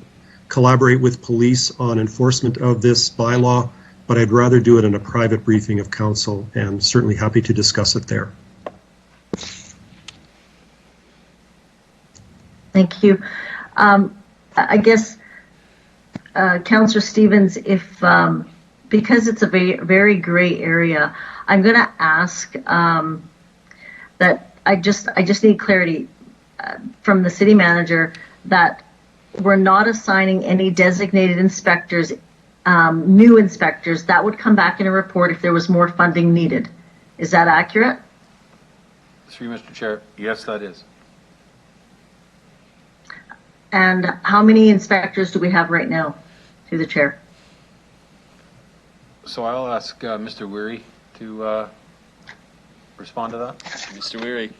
collaborate with police on enforcement of this bylaw, but I'd rather do it in a private briefing of council, and certainly happy to discuss it there. Thank you. I guess, Councillor Stevens, if because it's a very gray area, I'm going to ask that I just need clarity from the city manager that we're not assigning any designated inspectors, new inspectors. That would come back in a report if there was more funding needed. Is that accurate? Through Mr. Chair, yes, that is. And how many inspectors do we have right now, through the chair? So I'll ask Mr. Weary to respond to that. Mr. Weary.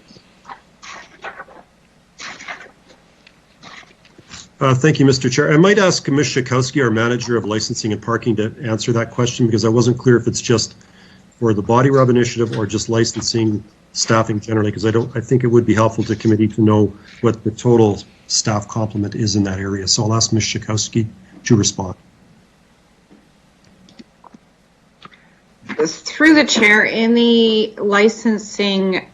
Thank you, Mr. Chair. I might ask Ms. Shakowski, our Manager of Licensing and Parking, to answer that question, because I wasn't clear if it's just for the Body Rub initiative or just licensing staffing generally, because I think it would be helpful to committee to know what the total staff complement is in that area. So I'll ask Ms. Shakowski to respond. Through the chair, in the licensing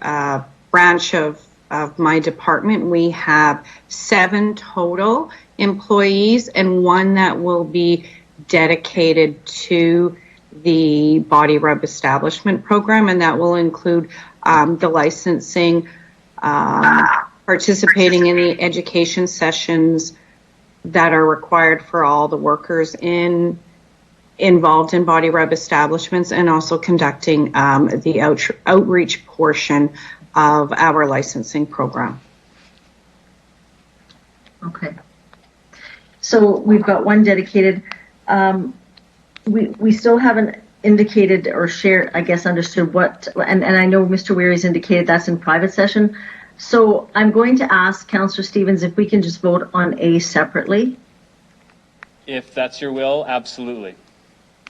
branch of my department, we have 7 total employees and 1 that will be dedicated to the Body Rub Establishment Program, and that will include the licensing, participating in the education sessions that are required for all the workers involved in Body Rub establishments, and also conducting the outreach portion of our licensing program. Okay. So we've got 1 dedicated. We still haven't indicated or shared, I guess, understood what, and I know Mr. Weary's indicated that's in private session. So I'm going to ask Councillor Stevens if we can just vote on A separately. If that's your will, absolutely.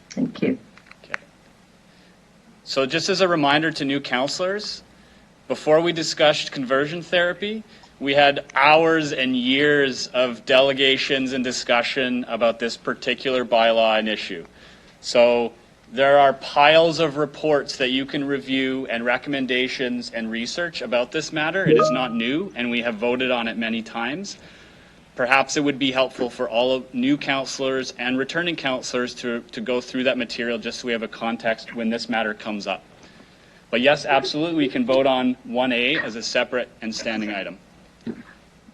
Thank you. Okay. So just as a reminder to new councillors, before we discussed conversion therapy, we had hours and years of delegations and discussion about this particular bylaw and issue. So there are piles of reports that you can review and recommendations and research about this matter. It is not new, and we have voted on it many times. Perhaps it would be helpful for all of new councillors and returning councillors to go through that material just so we have a context when this matter comes up. But yes, absolutely, we can vote on 1A as a separate and standing item.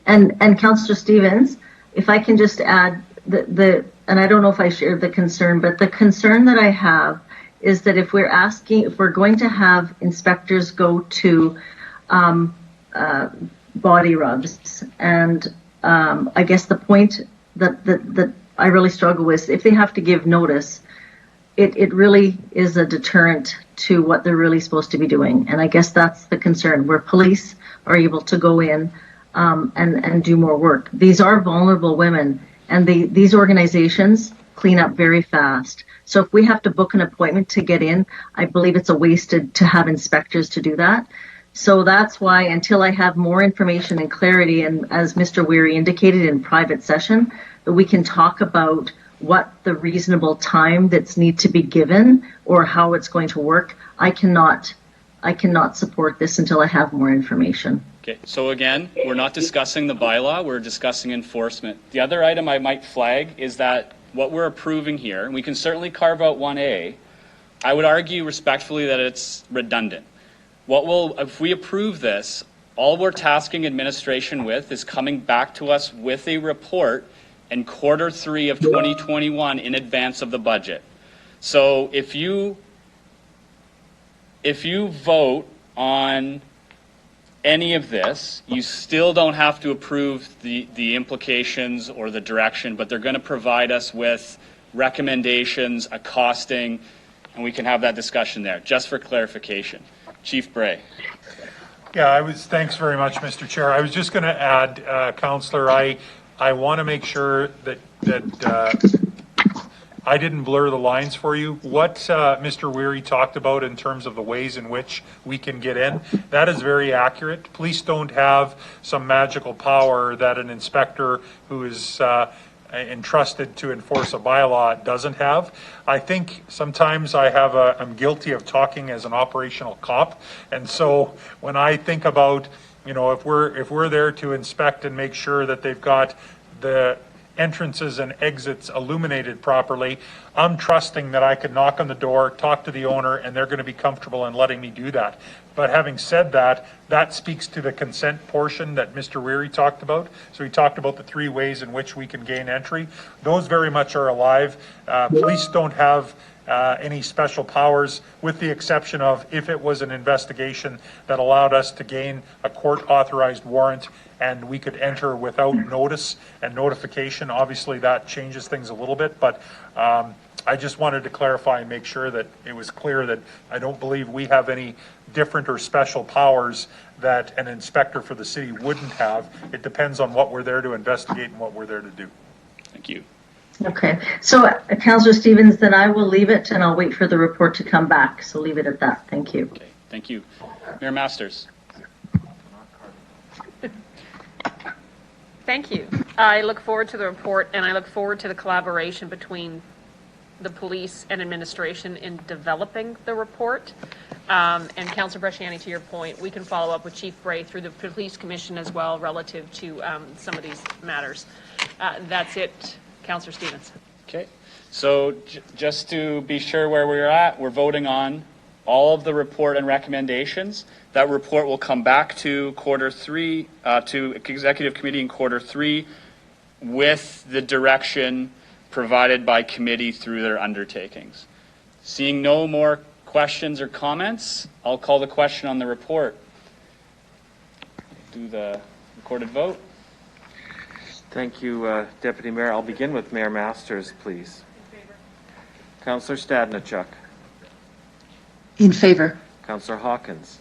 And Councillor Stevens, if I can just add, the and I don't know if I share the concern, but the concern that I have is that if we're going to have inspectors go to body rubs, and I guess the point that I really struggle with, if they have to give notice, it really is a deterrent to what they're really supposed to be doing. And I guess that's the concern, where police are able to go in and do more work. These are vulnerable women, and these organizations clean up very fast. So if we have to book an appointment to get in, I believe it's a wasted to have inspectors to do that. So that's why, until I have more information and clarity, and as Mr. Weary indicated in private session, that we can talk about what the reasonable time that's need to be given or how it's going to work, I cannot support this until I have more information. Okay, so again, we're not discussing the bylaw, we're discussing enforcement. The other item I might flag is that what we're approving here, and we can certainly carve out 1A, I would argue respectfully that it's redundant. If we approve this, all we're tasking administration with is coming back to us with a report in Q3 of 2021 in advance of the budget. So if you vote on any of this, you still don't have to approve the implications or the direction, but they're going to provide us with recommendations, a costing, and we can have that discussion there, just for clarification. Chief Bray. Yeah, thanks very much, Mr. Chair. I was just going to add, Councillor, I want to make sure that I didn't blur the lines for you. What Mr. Weary talked about in terms of the ways in which we can get in, that is very accurate. Police don't have some magical power that an inspector who is entrusted to enforce a bylaw doesn't have. I think sometimes I'm guilty of talking as an operational cop, and so when I think about, if we're there to inspect and make sure that they've got the entrances and exits illuminated properly, I'm trusting that I can knock on the door, talk to the owner, and they're going to be comfortable in letting me do that. But having said that, that speaks to the consent portion that Mr. Weary talked about. So he talked about the 3 ways in which we can gain entry. Those very much are alive. Police don't have any special powers, with the exception of if it was an investigation that allowed us to gain a court-authorized warrant and we could enter without notice and notification. Obviously, that changes things a little bit, but I just wanted to clarify and make sure that it was clear that I don't believe we have any different or special powers that an inspector for the city wouldn't have. It depends on what we're there to investigate and what we're there to do. Thank you. Okay, so Councillor Stevens, then I will leave it and I'll wait for the report to come back. So leave it at that. Thank you. Okay, thank you. Mayor Masters. Thank you. I look forward to the report, and I look forward to the collaboration between the police and administration in developing the report. And Councillor Bresciani, to your point, we can follow up with Chief Bray through the Police Commission as well relative to some of these matters. That's it, Councillor Stevens. Okay, so just to be sure where we're at, we're voting on all of the report and recommendations. That report will come back to Q3, to Executive Committee in Q3 with the direction provided by committee through their undertakings. Seeing no more questions or comments, I'll call the question on the report. Do the recorded vote. Thank you, Deputy Mayor. I'll begin with Mayor Masters, please. In favor. Councillor Stadnichuk. In favor. Councillor Hawkins.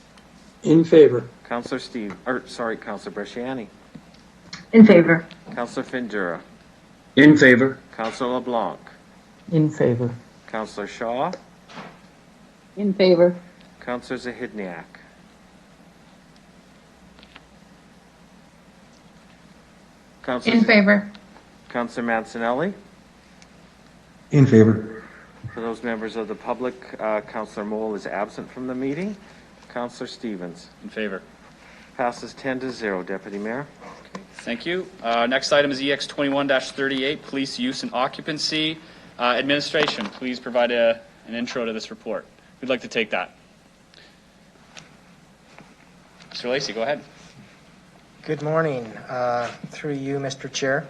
In favor. Councillor Councillor Bresciani. In favor. Councillor Findura. In favor. Councillor LeBlanc. In favor. Councillor Shaw. In favor. Councillor Zahidniak. In favor. Councillor Mancinelli. In favor. For those members of the public, Councillor Mole is absent from the meeting. Councillor Stevens. In favor. Passes 10-0, Deputy Mayor. Okay, thank you. Next item is EX 21-38, Police Use and Occupancy. Administration, please provide an intro to this report. Who'd like to take that? Mr. Lacey, go ahead. Good morning. Through you, Mr. Chair.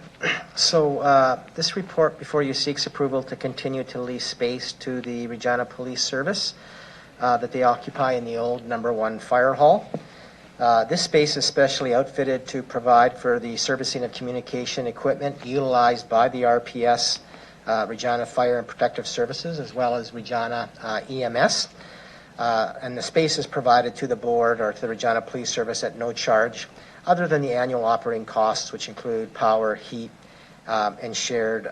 This report before you seeks approval to continue to lease space to the Regina Police Service that they occupy in the old number 1 fire hall. This space is specially outfitted to provide for the servicing of communication equipment utilized by the RPS, Regina Fire and Protective Services, as well as Regina EMS. And the space is provided to the board or to the Regina Police Service at no charge, other than the annual operating costs, which include power, heat, and shared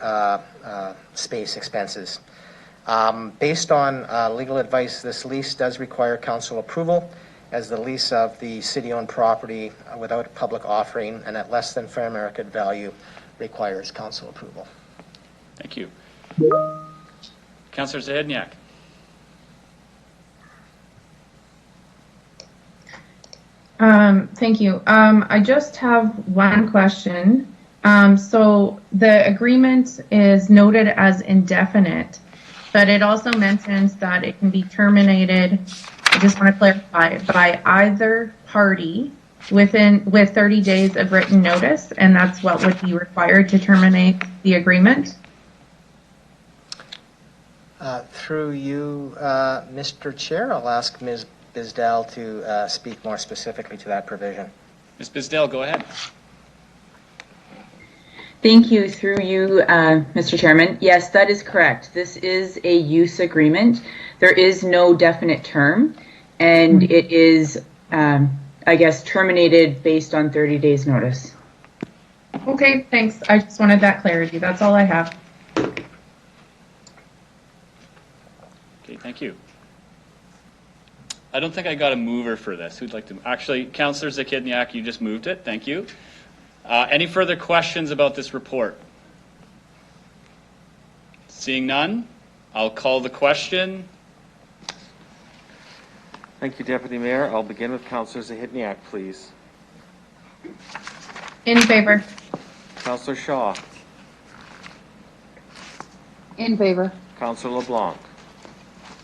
space expenses. Based on legal advice, this lease does require council approval, as the lease of the city-owned property without a public offering and at less than fair market value requires council approval. Thank you. Councillor Zahedniak. Thank you. I just have one question. So the agreement is noted as indefinite, but it also mentions that it can be terminated, I just want to clarify, by either party with 30 days of written notice, and that's what would be required to terminate the agreement? Through you, Mr. Chair, I'll ask Ms. Bisdell to speak more specifically to that provision. Ms. Bisdell, go ahead. Thank you. Through you, Mr. Chairman. Yes, that is correct. This is a use agreement. There is no definite term, and it is, I guess, terminated based on 30 days notice. Okay, thanks. I just wanted that clarity. That's all I have. Okay, thank you. I don't think I got a mover for this. Who'd like to? Actually, Councillor Zakidniak, you just moved it. Thank you. Any further questions about this report? Seeing none, I'll call the question. Thank you, Deputy Mayor. I'll begin with Councillor Zahidniak, please. In favor. Councillor Shaw. In favor. Councillor LeBlanc.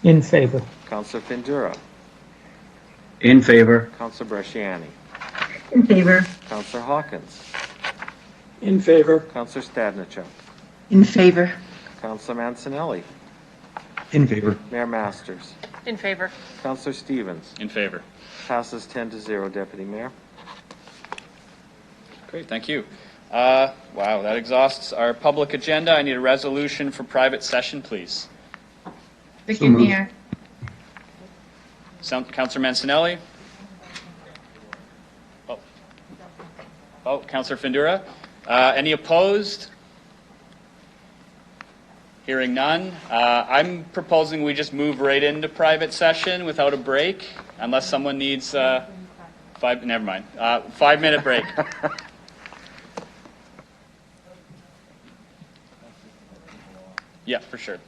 In favor. Councillor Findura. In favor. Councillor Bresciani. In favor. Councillor Hawkins. In favor. Councillor Stadnichuk. In favor. Councillor Mancinelli. In favor. Mayor Masters. In favor. Councillor Stevens. In favor. Passes 10-0, Deputy Mayor. Great, thank you. Wow, that exhausts our public agenda. I need a resolution for private session, please. Zakidniak. Councillor Mancinelli. Councillor Findura. Any opposed? Hearing none. I'm proposing we just move right into private session without a break, unless someone needs never mind. 5-minute break. Yeah, for sure.